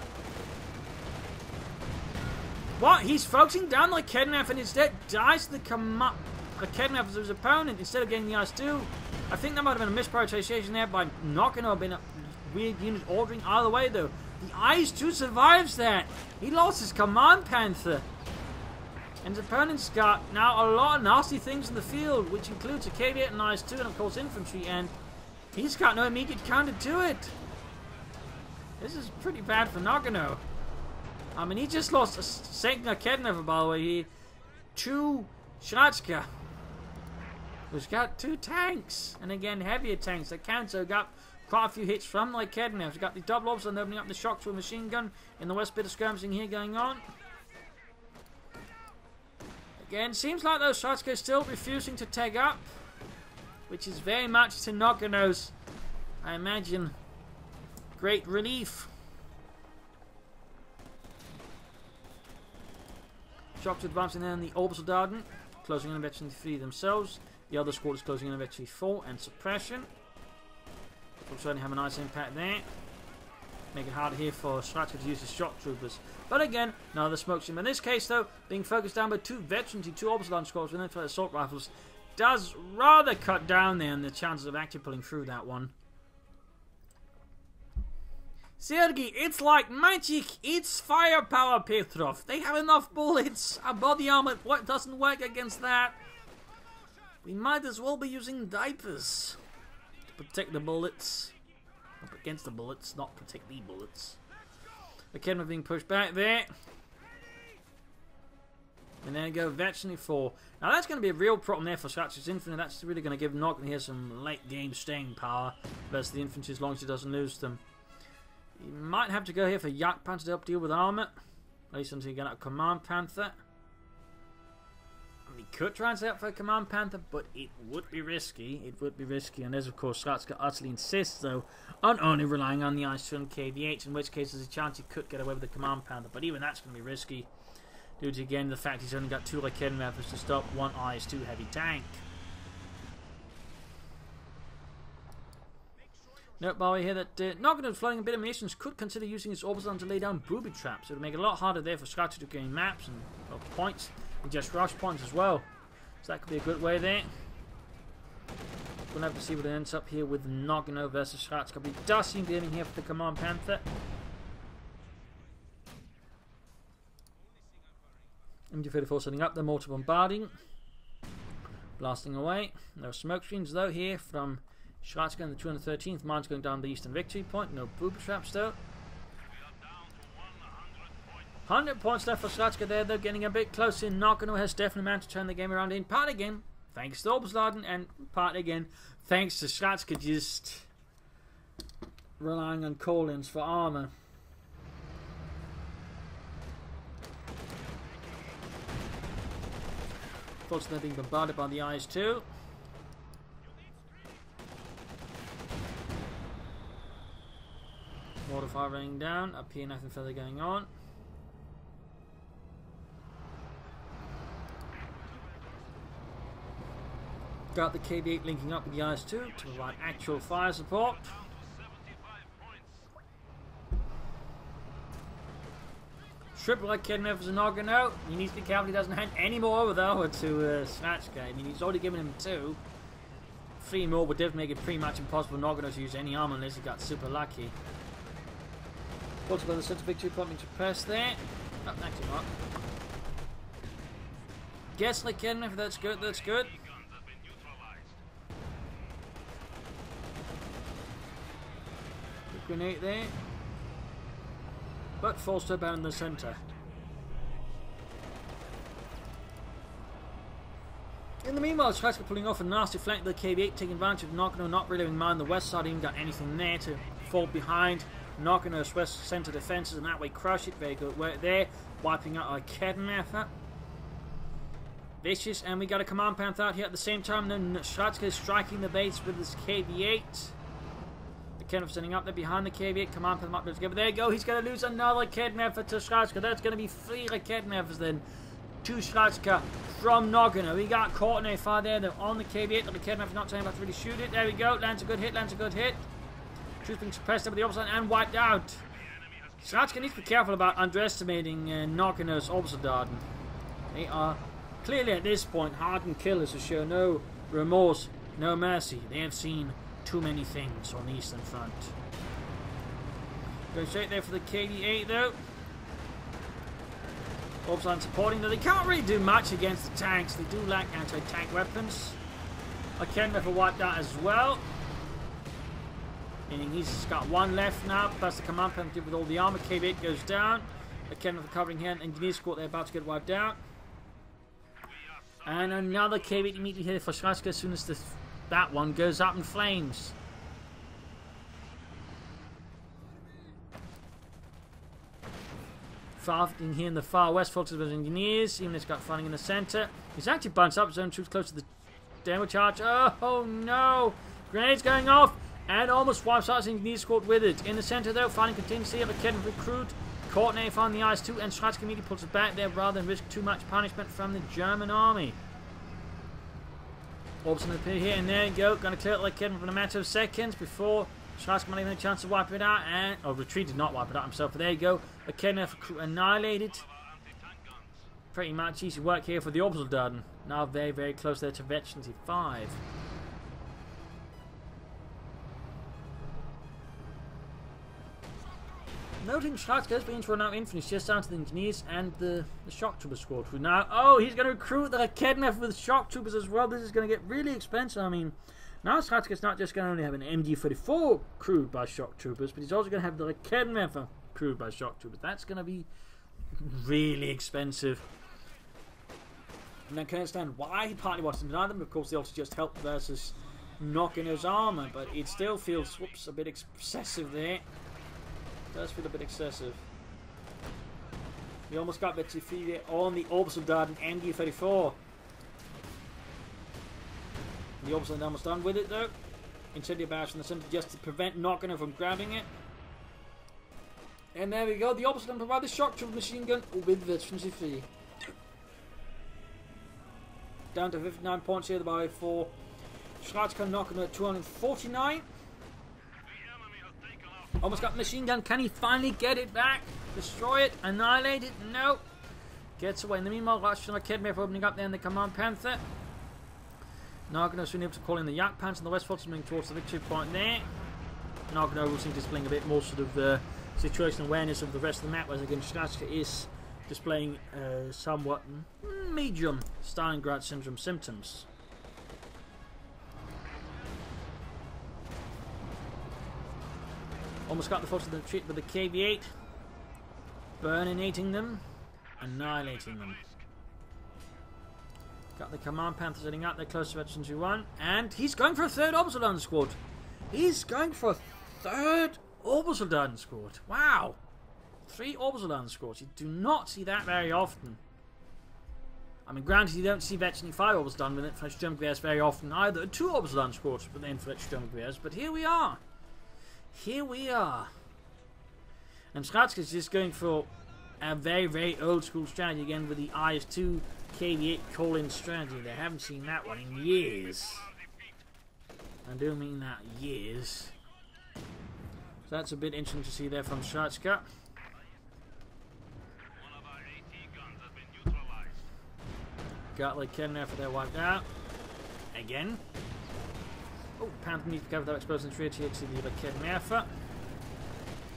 [SPEAKER 1] What? He's focusing down like Kedma and instead dies to the command. Kedma as his opponent instead of getting the IS-2. I think that might have been a misprioritization there by Noganno, been a weird unit ordering. Either way though, the IS-2 survives that. He lost his command Panther. And his opponent's got now a lot of nasty things in the field, which includes a KV-8 and IS-2 and of course infantry, and he's got no immediate counter to it. This is pretty bad for Noganno. I mean, he just lost a second Kedma, by the way, here to Scrazcka, who's got 2 tanks, and again heavier tanks that count, so got quite a few hits from like Kedma. We've got the double Obersoldaten opening up the shock to a machine gun in the west bit of skirmishing here going on. Again, seems like those Scrazcka is still refusing to tag up, which is very much to Noganno's, I imagine, great relief. Shocks advancing there on the Obersoldaten, closing in eventually 3 themselves. The other squad is closing in eventually 4 and suppression. Will certainly have a nice impact there. Make it harder here for Scrazcka to use his shock troopers. But again, no, the smoke stream. In this case, though, being focused down by 2 veterans, 2 Obersoldaten squads with infrared assault rifles, does rather cut down there on the chances of actually pulling through that one. Sergei, it's like magic. It's firepower, Petrov. They have enough bullets. Our body armor doesn't work against that. We might as well be using diapers to protect the bullets. Up against the bullets, not protect the bullets. The Kedma being pushed back there. And there you go, veteran 4. Now that's going to be a real problem there for Scrazcka's infantry. That's really going to give Noganno here some late game staying power versus the infantry as long as he doesn't lose them. He might have to go here for Yak Panther to help deal with armor. At least until you get out Command Panther. He could try and set up for a Command Panther, but it would be risky. It would be risky, and as of course Scrazcka utterly insists, though, on only relying on the IS-2 and KV-8, in which case there's a chance he could get away with the Command Panther, but even that's going to be risky, due to, again, the fact he's only got 2 Kedma methods to stop 1 IS-2 heavy tank. Note, by the way, here that Noganno flooding a bit of munitions could consider using his Obersoldaten to lay down booby traps. It would make it a lot harder there for Scrazcka to gain maps and points. And just rush points as well. So that could be a good way there. We'll have to see what it ends up here with Noganno versus Scrazcka. But he does seem to be aiming here for the Command Panther. MG-34 setting up, the mortar bombarding. Blasting away. No smoke screens though here from Scrazcka and the 213th. Mine's going down the eastern victory point. No booby traps though. 100 points left for Scrazcka there, though, getting a bit closer. Noganno has definitely managed to turn the game around in part again, thanks to Obersoldaten, and part again, thanks to Scrazcka just relying on call-ins for armor. Fortunately, they're being bombarded by the IS-2. Mortar fire raining down. Up here, nothing further going on. Got the KV-8 linking up with the IS-2 to provide actual fire support. Triple like Kedma for Noganno. He needs to be careful he doesn't hand any more over though to Scrazcka. I mean, he's already given him 2. 3 more would definitely make it pretty much impossible for Noganno to use any armor unless he got super lucky. Also by the center victory point being suppressed there. Oh, actually not. Guess like Kedma, that's good, that's good. Grenade there, but falls to about in the center. In the meanwhile, Scrazcka pulling off a nasty flank to the KV-8, taking advantage of Noganno not really having mind the west side, even got anything there to fall behind knocking those west centre defences and that way crush it. Very good work there. Wiping out our Kettenwerfer. Vicious, and we got a command panther out here at the same time. Then Scrazcka is striking the base with his KV-8. The Kettenwerfer standing up there behind the KV-8. Command panther up there together. There you go. He's going to lose another Kettenwerfer to Scrazcka. That's going to be 3 Kettenwerfers then to Scrazcka from Noganno. We got caught in a fire there. They're on the KV-8. The Kettenwerfer's not trying to really shoot it. There we go. Lands a good hit. Lands a good hit. Troops being suppressed over the opposite and wiped out. Scrazcka needs to be careful about underestimating Noganno's Obersoldaten. They are clearly at this point hardened killers who show no remorse, no mercy. They have seen too many things on the Eastern Front. Going straight there for the KV-8 though. Obersoldaten supporting though. They can't really do much against the tanks. They do lack anti-tank weapons. A Kettenwerfer wiped out as well. Meaning he's got 1 left now, plus the command panther with all the armor. KV-8 goes down. A Kettenwerfer covering here, and engineer squad they're about to get wiped out. And another KV-8 immediately here for Scrazcka as soon as that one goes up in flames. Fighting here in the far west, focuses with engineers. Even it's got fighting in the centre. He's actually bunched up his own troops close to the demo charge. Oh no! Grenades going off! And almost wipes out his engineer squad with it. In the centre though, fighting continuously of a Kettenwerfer recruit. Caught in on the ice too, and Scrazcka immediately pulls it back there rather than risk too much punishment from the German army. Orbison appear here, and there you go. Going to clear it like Kettenwerfer in a matter of seconds before Scrazcka might even have a chance to wipe it out. And retreat did not wipe it out himself, but there you go. A Kettenwerfer crew annihilated. Pretty much easy work here for the Obersoldaten. Now very, very close there to Veterancy 5. Noting Scrazcka has been thrown out infantry just down to the engineers and the shock trooper squad. Who now, he's going to recruit the Kettenwerfer with shock troopers as well. This is going to get really expensive. I mean, now Scrazcka's not just going to only have an MG-34 crewed by shock troopers, but he's also going to have the Kettenwerfer crewed by shock troopers. That's going to be really expensive. And I can understand why he partly wants to deny them. Of course, they also just help versus knocking his armor, but it still feels, whoops, a bit excessive there. Does feel a bit excessive. We almost got the defeat on the Obersoldaten MG-34. The Obersoldaten almost done with it though. Incendiary barrage in the center just to prevent Noganno from grabbing it. And there we go. The Obersoldaten provide the shock trooper machine gun with Veterancy 3. Down to 59 points here by for Scrazcka. Noganno at 249. Almost got the machine gun. Can he finally get it back? Destroy it? Annihilate it? No. Gets away. In the meanwhile, Rush from the Kettenwerfer opening up there in the Command Panther. Noganno soon able to call in the Yak Pants and the West Force moving towards the victory point there. Noganno will seem displaying a bit more sort of situation awareness of the rest of the map, whereas again Scrazcka is displaying somewhat medium Stalingrad syndrome symptoms. Almost got the force of the retreat with the KV-8. Burninating them. Annihilating them. Got the Command Panther sitting out there close to Veterancy 1. And he's going for a 3rd Obersoldaten squad. He's going for a 3rd Obersoldaten squad. Wow. 3 Obersoldaten squads. You do not see that very often. I mean, granted, you don't see Veterancy 5 Obersoldaten with infantry Sturmgewehrs very often either. 2 Obersoldaten squads with infantry Sturmgewehrs. But here we are. Here we are. And Scrazcka is just going for a very, very old school strategy again with the IS-2 KV-8 call-in strategy. They haven't seen that one in years. I do mean that, years. So that's a bit interesting to see there from Scrazcka. Got like Kettenwerfer there wiped out. Again. Oh, Panther needs to cover that explosion here to the Kettenwerfer.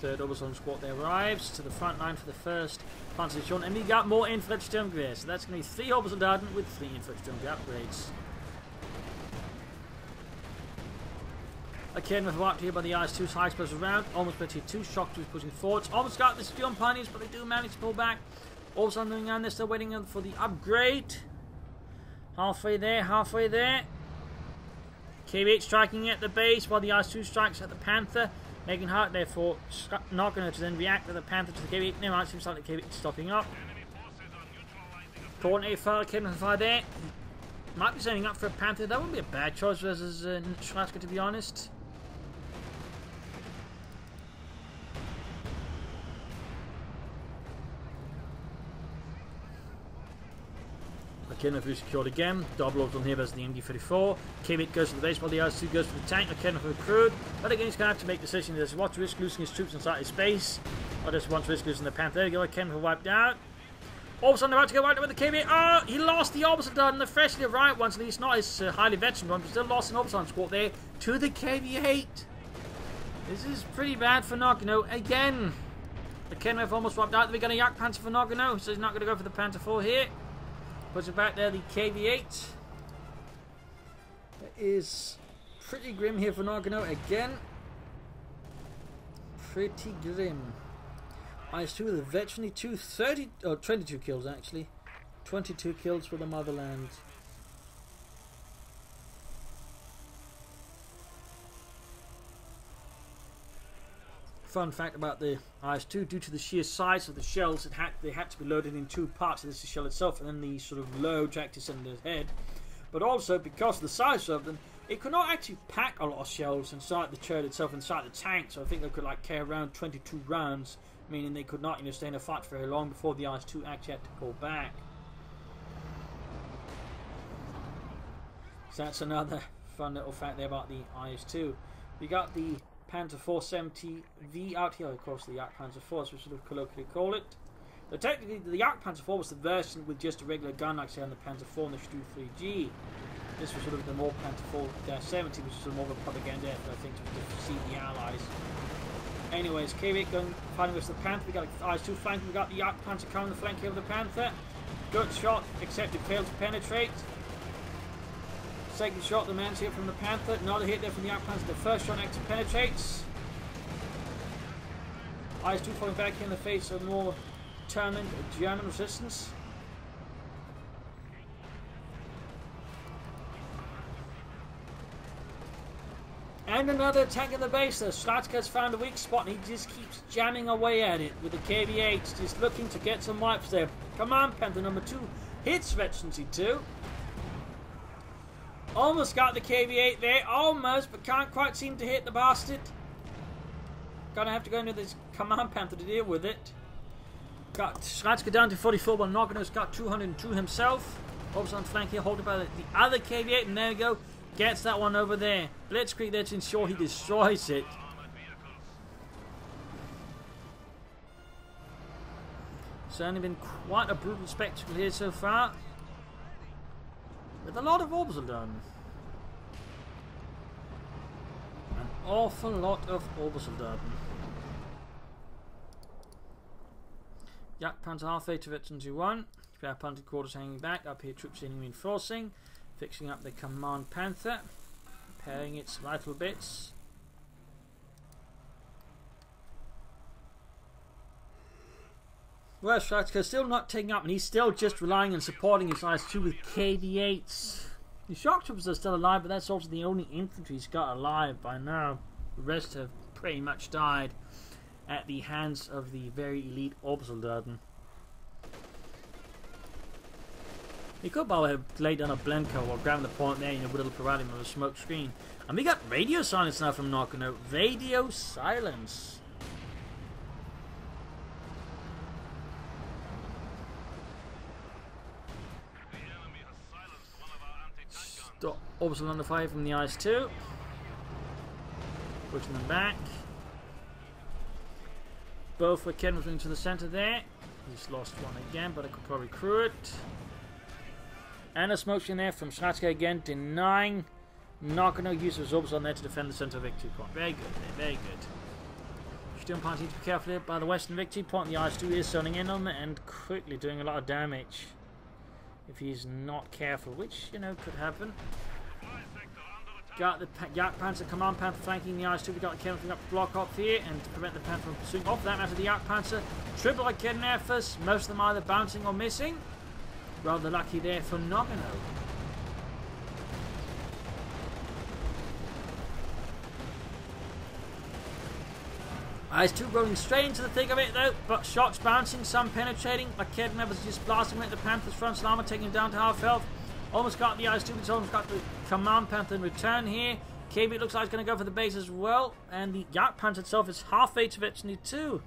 [SPEAKER 1] 3rd Obersoldaten squad there arrives to the front line for the 1st Panzer Division, and we got more infantry Sturmgewehrs. So that's going to be 3 Obersoldaten with 3 infantry Sturmgewehr upgrades. A Kettenwerfer wiped here by the IS-2's high explosive round. Almost got here 2 shock troops pushing forwards. Almost got the Sturm Pioneers, but they do manage to pull back. Also moving on, they're still waiting for the upgrade. Halfway there, halfway there. KV-8 striking at the base while the IS-2 strikes at the Panther. Making hard there for Noganno to then react with the Panther to the KV8. Now it seems like the KV8 is stopping up. Coordinate fire, cannon fire there. Might be setting up for a Panther. That wouldn't be a bad choice versus Scrazcka, to be honest. McKenna secured again. Double orbs on here versus the MD-34. KV8 goes to the base while the IS-2 goes to the tank. McKenna for the crew. But again, he's going to have to make a decision. Does he want to risk losing his troops inside his base? Or does he want to risk losing the Panther? There we go. McKenna wiped out. Obersoldaten about to go right with the KV8. Oh, he lost the Obersoldaten, the freshly arrived ones. At least not his highly veteran one, but still lost an Obersoldaten squad there to the KV8. This is pretty bad for Noganno. Again, the Kenref almost wiped out. We got a Yak Panzer for Noganno, so he's not going to go for the Panther 4 here. Puts it back there, the KV8. That is pretty grim here for Noganno again. Pretty grim. IS-2 with a veteran, 22 kills actually. 22 kills for the motherland. Fun fact about the IS-2, due to the sheer size of the shells, they had to be loaded in two parts. So this is the shell itself and then the sort of load to actually send the head. But also because of the size of them, it could not actually pack a lot of shells inside the turret itself, inside the tank. So I think they could like carry around 22 rounds. Meaning they could not, stay in a fight for very long before the IS-2 actually had to pull back. So that's another fun little fact there about the IS-2. We got the Panzer 470V out here, of course the Yak Panzer 4 as we sort of colloquially call it. So technically the Yak Panzer 4 was the version with just a regular gun like say on the Panzer 4 and the Stu 3G. This was sort of the more Panzer 4-70, which was sort of more of a propaganda effort, I think, to deceive the Allies. Anyways, KV8 going fighting with the Panther. We got IS-2 flanking. We got the Yak Panzer coming the flank here of the Panther. Good shot, except it failed to penetrate. Second shot, the man's here from the Panther. Another hit there from the Yak Panzer. The first shot actually penetrates. IS-2 falling back here in the face of more determined German resistance. And another attack in the base there. Scrazcka has found a weak spot and he just keeps jamming away at it with the KV8, just looking to get some wipes there. Come on, Panther number 2 hits Veterancy 2. Almost got the KV8 there, almost, but can't quite seem to hit the bastard. Gonna have to go into this Command Panther to deal with it. Got Scrazcka down to 44, but Noganno's got 202 himself. Obersoldaten flank here, holding by the other KV8, and there we go. Gets that one over there. Blitzkrieg there to ensure he destroys it. Certainly been quite a brutal spectacle here so far. With a lot of Obersoldaten. An awful lot of Obersoldaten. Yak Panzer halfway to Veterancy 1. Spare Panther quarters hanging back. Up here troops in reinforcing. Fixing up the Command Panther, repairing its vital bits. Well, Scrazcka still not taking up, and he's still just relying on supporting his IS-2 with KV8s. The shock troopers are still alive, but that's also the only infantry he's got alive by now. The rest have pretty much died at the hands of the very elite Obersoldaten. He could probably have laid down a Blenko or grabbing the point there, with a little providing with a smoke screen. And we got radio silence now from Noganno. Radio silence. Stop Obersoldaten under fire from the IS-2. Pushing them back. Both were Ken was into the center there. He's lost one again, but I could probably crew it. And a smoke screen there from Scrazcka again, denying Noganno use of Orbs on there to defend the center victory point. Very good there, very good. Still need to be careful here by the western victory point. The IS-2 is zoning in on it and quickly doing a lot of damage. If he's not careful, which, could happen. Got the Yak Panzer, Command Panther flanking the IS-2. We got the Kenref up to block up here and to prevent the Panther from pursuing off that matter. The Yak Panzer, triple like Kenrefers, most of them either bouncing or missing. Rather lucky there for Noganno. IS-2 rolling straight into the thick of it though, but shots bouncing, some penetrating. Aked was just blasting with the Panther's front armor, taking him down to half health. Almost got the IS-2, but almost got the Command Panther in return here. KB looks like it's going to go for the base as well, and the Yak Panther itself is halfway to Veteran 2.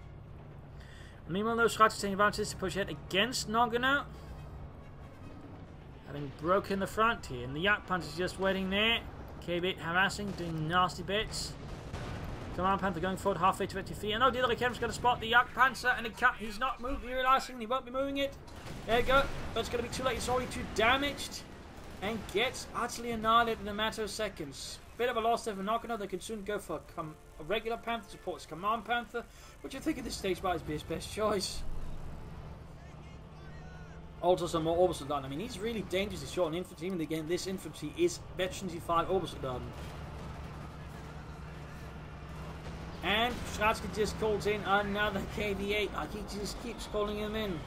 [SPEAKER 1] Meanwhile, those Scrazcka taking advantage to push ahead against Noganno. Having broken the front here, and the Yak Panther is just waiting there. KB harassing, doing nasty bits. Command Panther going forward halfway to Veteran 3, and the other Akem's going to spot the Yak Panther, and he's not moving, realizing he won't be moving it. There you go, but it's going to be too late, it's already too damaged, and gets utterly annihilated in a matter of seconds. Bit of a loss there for Noganno. They can soon go for a regular Panther, supports Command Panther, which I think at this stage might be his best choice. Also some more Obersoldaten. I mean, he's really dangerously short on infantry, even again, this infantry is Veteran 5 Obersoldaten. And Scrazcka just calls in another KV-8, like he just keeps calling him in.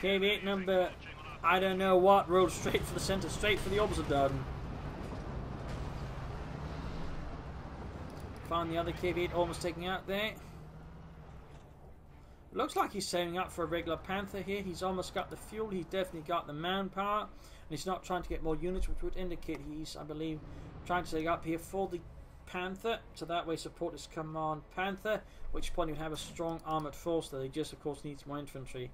[SPEAKER 1] KV-8 number, I don't know what, rode straight for the center, straight for the Obersoldaten. Found the other KV-8 almost taking out there. Looks like he's saving up for a regular Panther here. He's almost got the fuel, he's definitely got the manpower. And he's not trying to get more units, which would indicate he's, I believe, trying to save up here for the Panther. So that way support his Command Panther. At which point you have a strong armoured force there. He just, of course, needs more infantry.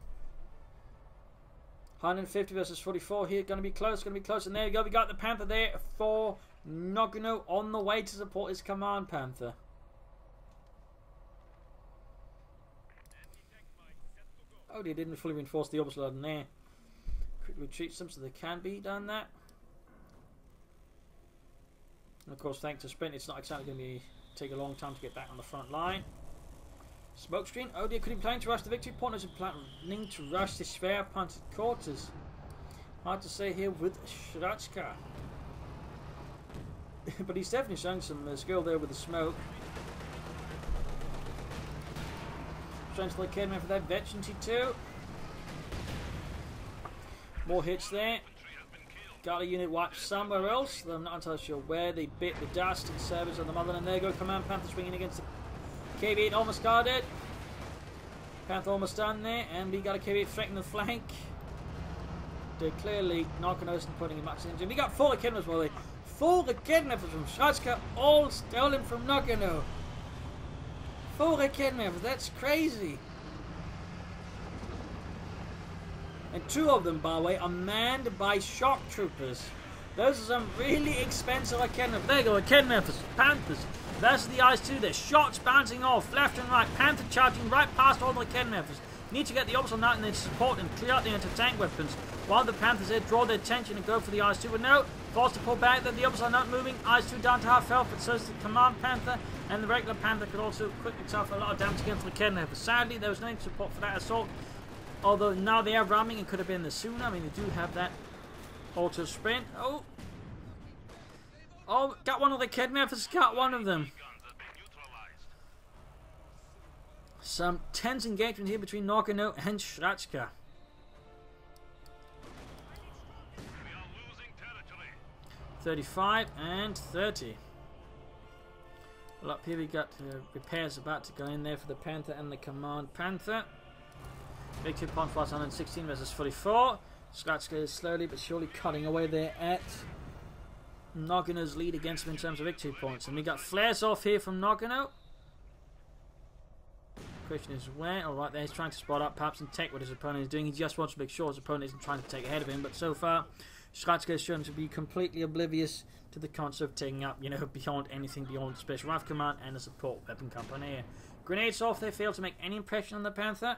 [SPEAKER 1] 150 versus 44 here, going to be close, and there you go, we got the Panther there for Noganno on the way to support his Command Panther. Oh, they didn't fully reinforce the Obersoldaten there. Quick retreat some so they can be done that. And of course, thanks to sprint, it's not exactly going to take a long time to get back on the front line. Smoke screen. Oh dear, could he be planning to rush the victory point, or is he planning to rush the spare punted quarters? Hard to say here with Scrazcka. But he's definitely showing some skill there with the smoke. Trying to look for that Veteran 2. More hits there. Got a unit wiped somewhere else, though I'm not entirely sure where. They bit the dust and service on the motherland. There you go, Command Panther swinging against the KB-8 almost guarded. Panther almost done there, and we got a KB-8 threatening the flank. They're clearly Noganno isn't putting him much into. We got full Echidnas, well, full Echidnas from Scrazcka, all stolen from Noganno. Full Echidnas, that's crazy. And two of them, by the way, are manned by shock troopers. Those are some really expensive Echidnas. There you go, Echidnas, Panthers. That's the IS-2 there. Shots bouncing off left and right. Panther charging right past all the Kidnappers. Need to get the Obersoldaten in their support and clear out the anti-tank weapons. While the Panthers there draw their attention and go for the IS-2. But no, forced to pull back. Then the Obersoldaten not moving. IS-2 down to half health. But so is the Command Panther. And the regular Panther could also quickly suffer a lot of damage against the Kidnappers. Sadly, there was no support for that assault. Although now they are ramming and could have been there sooner. I mean, they do have that auto sprint. Oh, got one of the Kidnappers, got one of them. Some tense engagement here between Noganno and Scrazcka. 35 and 30. Well, up here we got repairs about to go in there for the Panther and the Command Panther. Victory point plus 116 versus 44. Scrazcka is slowly but surely cutting away there at Noganno's lead against him in terms of victory points. And we got flares off here from Noganno. Question is where? Alright, there he's trying to spot up perhaps and take what his opponent is doing. He just wants to make sure his opponent isn't trying to take ahead of him. But so far, Scrazcka is shown to be completely oblivious to the concept of taking up, beyond anything beyond Special Rifle Command and the support weapon company. Grenades off, they fail to make any impression on the Panther.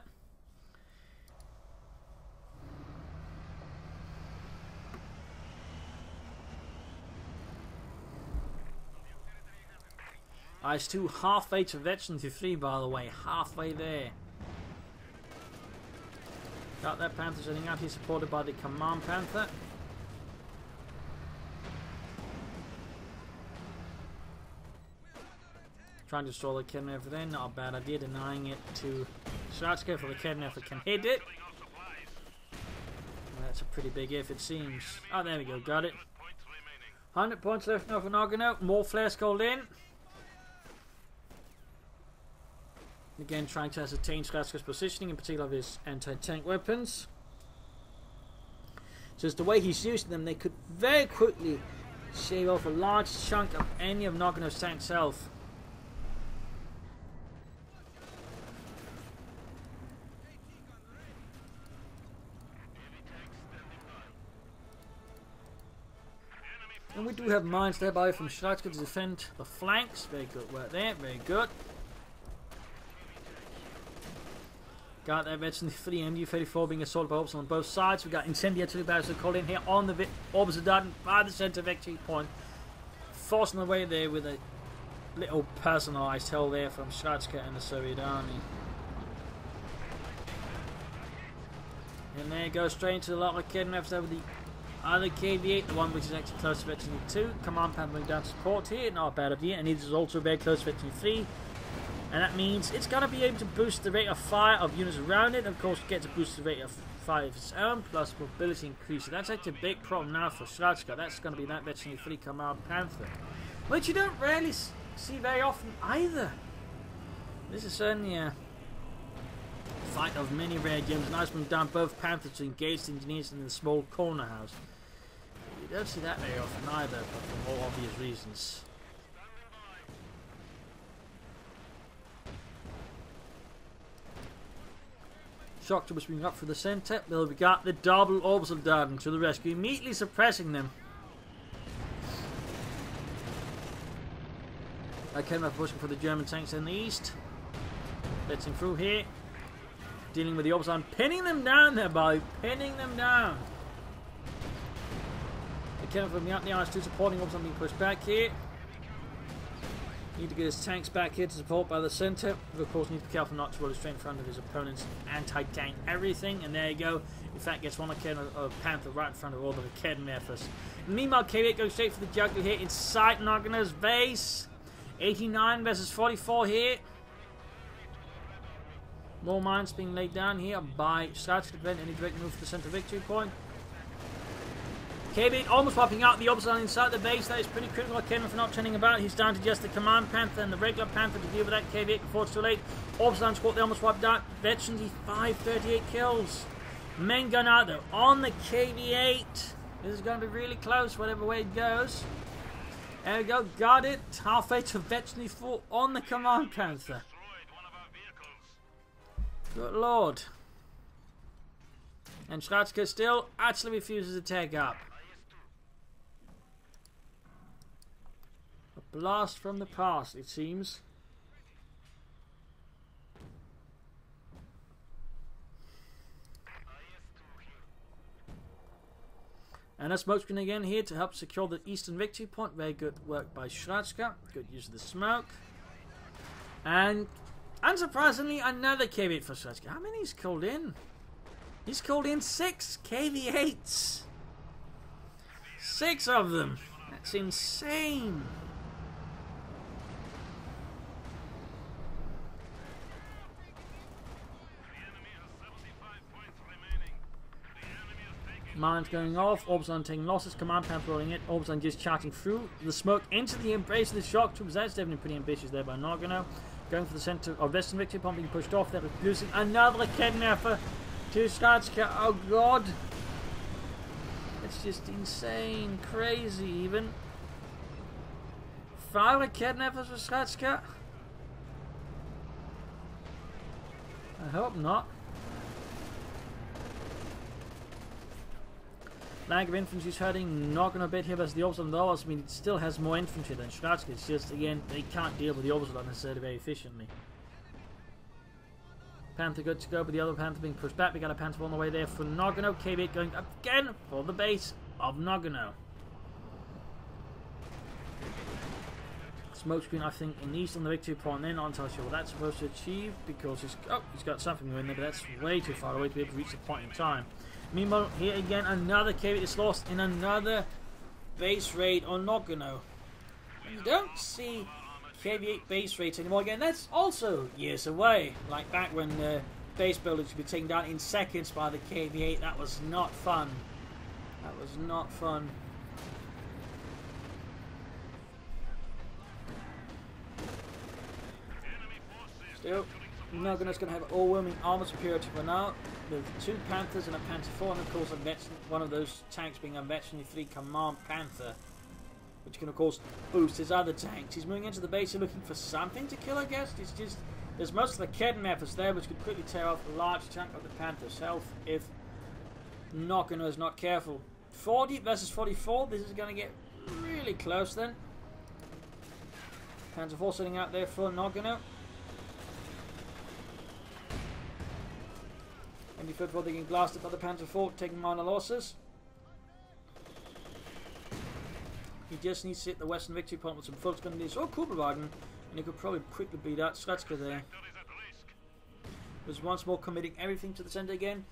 [SPEAKER 1] IS-2 halfway to Veteran 3, by the way. Halfway there. Got that Panther sitting out. He's supported by the Command Panther. Trying to destroy the Kidnapper there. Not a bad idea. Denying it to Scrazcka for the Kidnapper can hit it. That's a pretty big if, it seems. Oh, there we go, got it. 100 points left now for Noganno. More flares called in. Again, trying to ascertain Scrazcka's positioning, in particular of his anti-tank weapons. Just the way he's using them, they could very quickly shave off a large chunk of any of Noganno's tank's health. And we do have mines thereby from Scrazcka to defend the flanks. Very good work there, very good. Got that veteran 3 MU-34 being assaulted by Obersoldaten on both sides. We got incendiary artillery barrels called in here on the Obersoldaten by the centre victory point. Forcing their way there with a little personalised hell there from Scrazcka and the Soviet army. And there goes straight into the lot of kidnappers over the other KV-8, the one which is actually close to veteran 2. Command Panther moving down to support here, not a bad idea. And it is also very close to veteran 3. And that means it's going to be able to boost the rate of fire of units around it. And of course, get to boost the rate of fire of its own, plus mobility increase. So that's actually a big problem now for Scrazcka. That's going to be that veteran 3 Command Panther, which you don't really see very often either. This is certainly a fight of many rare gems. Nice one down both Panthers to engage the engineers in the small corner house. You don't see that very often either, but for more obvious reasons. Shock troopers being up for the centre. Well, we got the double Obersoldaten to the rescue, immediately suppressing them. I came up pushing for the German tanks in the east. Letting through here. Dealing with the Obersoldaten, pinning them down there, by pinning them down. I came up from the IS-2 supporting Obersoldaten being pushed back here. Need to get his tanks back here to support by the centre. Of course, need to be careful not to roll straight in front of his opponent's anti-tank everything. And there you go. In fact, gets one of Panther right in front of all the Kedmethers. Meanwhile, KV-8 goes straight for the juggler here inside Noganno's base. 89 versus 44 here. More mines being laid down here by Scrazcka to prevent any direct move to the centre victory point. KV-8 almost wiping out the Obersoldaten inside the base. That is pretty critical of Kedman for not turning about. He's down to just the Command Panther and the regular Panther to deal with that KV-8 before it's too late. Obersoldaten squad, they almost wiped out. Veterans, 38 kills. Main gun out though on the KV-8. This is going to be really close, whatever way it goes. There we go, got it. Halfway to Veteran 4 on the Command Panther. Good lord. And Scrazcka still actually refuses to take up. A blast from the past, it seems. And a smokescreen again here to help secure the eastern victory point. Very good work by Scrazcka. Good use of the smoke. And unsurprisingly, another KV-8 for Scrazcka. How many he's called in? He's called in 6 KV-8s. 6 of them. That's insane. Mines going off. Obersoldaten taking losses. Command Panther rolling it. Obersoldaten just charging through the smoke into the embrace of the shock troops. That's definitely pretty ambitious there by Noganno. Going for the centre of Western Victory Point, being pushed off. They're losing another kidnapper to Scrazcka. Oh god. It's just insane. Crazy even. 5 kidnappers for Scrazcka? I hope not. Lag of infantry is hurting Noganno a bit here versus the Obersoldaten though. I mean, it still has more infantry than Scrazcka. It's just, again, they can't deal with the Obersoldaten necessarily very efficiently. Panther good to go, but the other Panther being pushed back. We got a Panther on the way there for Noganno. KV-8 going up again for the base of Noganno. Smokescreen, I think, in east on the victory point. Then not entirely sure what that's supposed to achieve because he's got something in there, but that's way too far away to be able to reach the point in time. Meanwhile, here again, another KV-8 is lost in another base raid on Noganno. You don't see KV-8 base raids anymore. Again, that's also years away. Like back when base building to be taken down in seconds by the KV-8. That was not fun. That was not fun. Still, Noganno's going to have overwhelming armor superiority for now, with 2 Panthers and a Panther 4, and of course one of those tanks being a Veteran 3 Command Panther, which can of course boost his other tanks. He's moving into the base, looking for something to kill, I guess. It's just, there's most of the Kedden efforts there, which could quickly tear off a large chunk of the Panther's health if Noganno is not careful. 40 versus 44, this is going to get really close then. Panther 4 sitting out there for Noganno. And before they getting blasted by the Panther 4, taking minor losses. He just needs to hit the Western victory point with some full spin. Oh, Kugelwagen, and he could probably quickly beat out Scrazcka there. Was once more committing everything to the center again.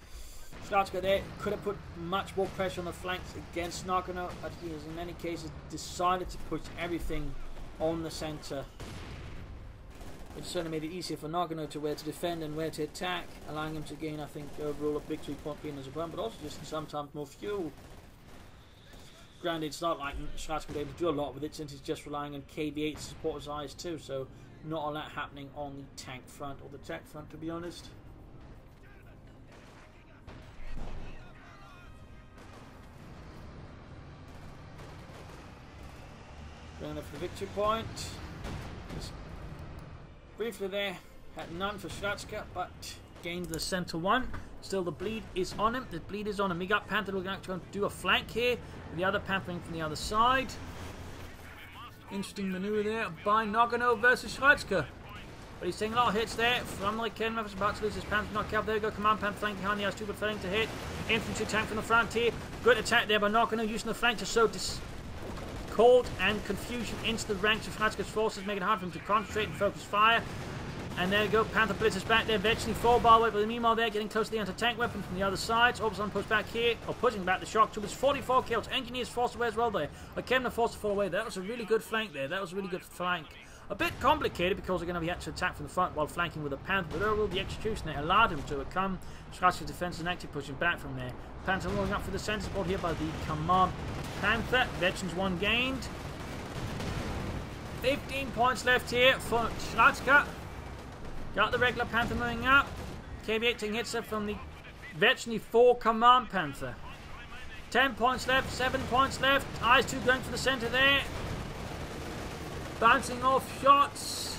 [SPEAKER 1] Scrazcka there could have put much more pressure on the flanks against Noganno, but he has in many cases decided to push everything on the center. It certainly made it easier for Noganno to where to defend and where to attack, allowing him to gain, I think, overall a victory point being as a opponent, but also just sometimes more fuel. Granted, it's not like Scrazcka will be able to do a lot with it since he's just relying on KV-8 to support his eyes too, so not a lot happening on the tank front, or the tech front, to be honest. Going there for the victory point. Just briefly there, had none for Scrazcka, but gained the center one. Still, the bleed is on him. The bleed is on him. We got Panther looking to do a flank here, with the other Panther from the other side. Interesting maneuver there by Noganno versus Scrazcka. But he's taking a lot of hits there from the Kedden. Was about to lose his Panther. Not careful. There you go. Command Panther flank behind the R2, but failing to hit. Infantry tank from the front here. Good attack there by Noganno, using the flank to sow discord and confusion into the ranks of Scrazcka's forces, making it hard for him to concentrate and focus fire. And there you go, Panther blitzes back there, eventually 4 bar weight, but meanwhile there, getting close to the anti-tank weapon from the other side. Obersoldaten pushed back here, or pushing back the shock troopers. 44 kills, engineers forced away as well there. Obersoldaten forced to fall away. That was a really good flank there. That was a really good flank. A bit complicated because they're going to be able to attack from the front while flanking with a Panther, but overall the execution there allowed him to overcome Scrazcka's defense and active pushing back from there. Panther rolling up for the center support here by the Command Panther. Veterans 1 gained. 15 points left here for Scrazcka. Got the regular Panther moving up. KV-8 taking hits from the Veteran 4 Command Panther. 10 points left, 7 points left. Eyes 2 going for the center there. Bouncing off shots.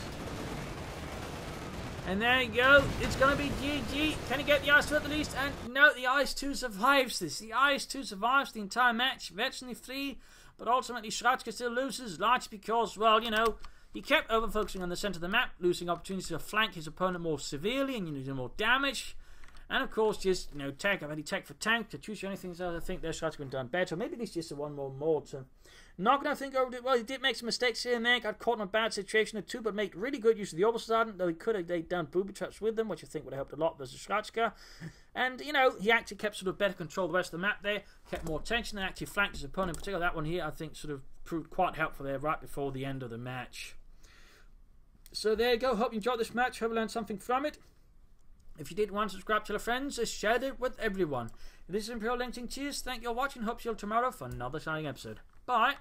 [SPEAKER 1] And there you go. It's going to be GG. Can he get the Eyes 2 at the least? And no, the Eyes 2 survives this. The Eyes 2 survives the entire match. Veteran 3. But ultimately, Scrazcka still loses. Largely because, well, you know, he kept over-focusing on the centre of the map, losing opportunities to flank his opponent more severely and do more damage. And of course, just, you know, tech, I've had tech for tank, to choose anything else. I think their Scrazcka would have done better. Maybe at least just a one more to. Not going to think over it. Well, he did make some mistakes here and there, got caught in a bad situation or two, but made really good use of the Obersoldaten, though he could have done booby traps with them, which I think would have helped a lot versus Scrazcka. And, you know, he actually kept sort of better control of the rest of the map there, kept more tension, and actually flanked his opponent. Particularly that one here, I think, sort of proved quite helpful there right before the end of the match. So there you go. Hope you enjoyed this match. Hope you learned something from it. If you did want to subscribe to your friends, share it with everyone. This is Imperial Lynching. Cheers. Thank you for watching. Hope you'll tomorrow for another exciting episode. Bye.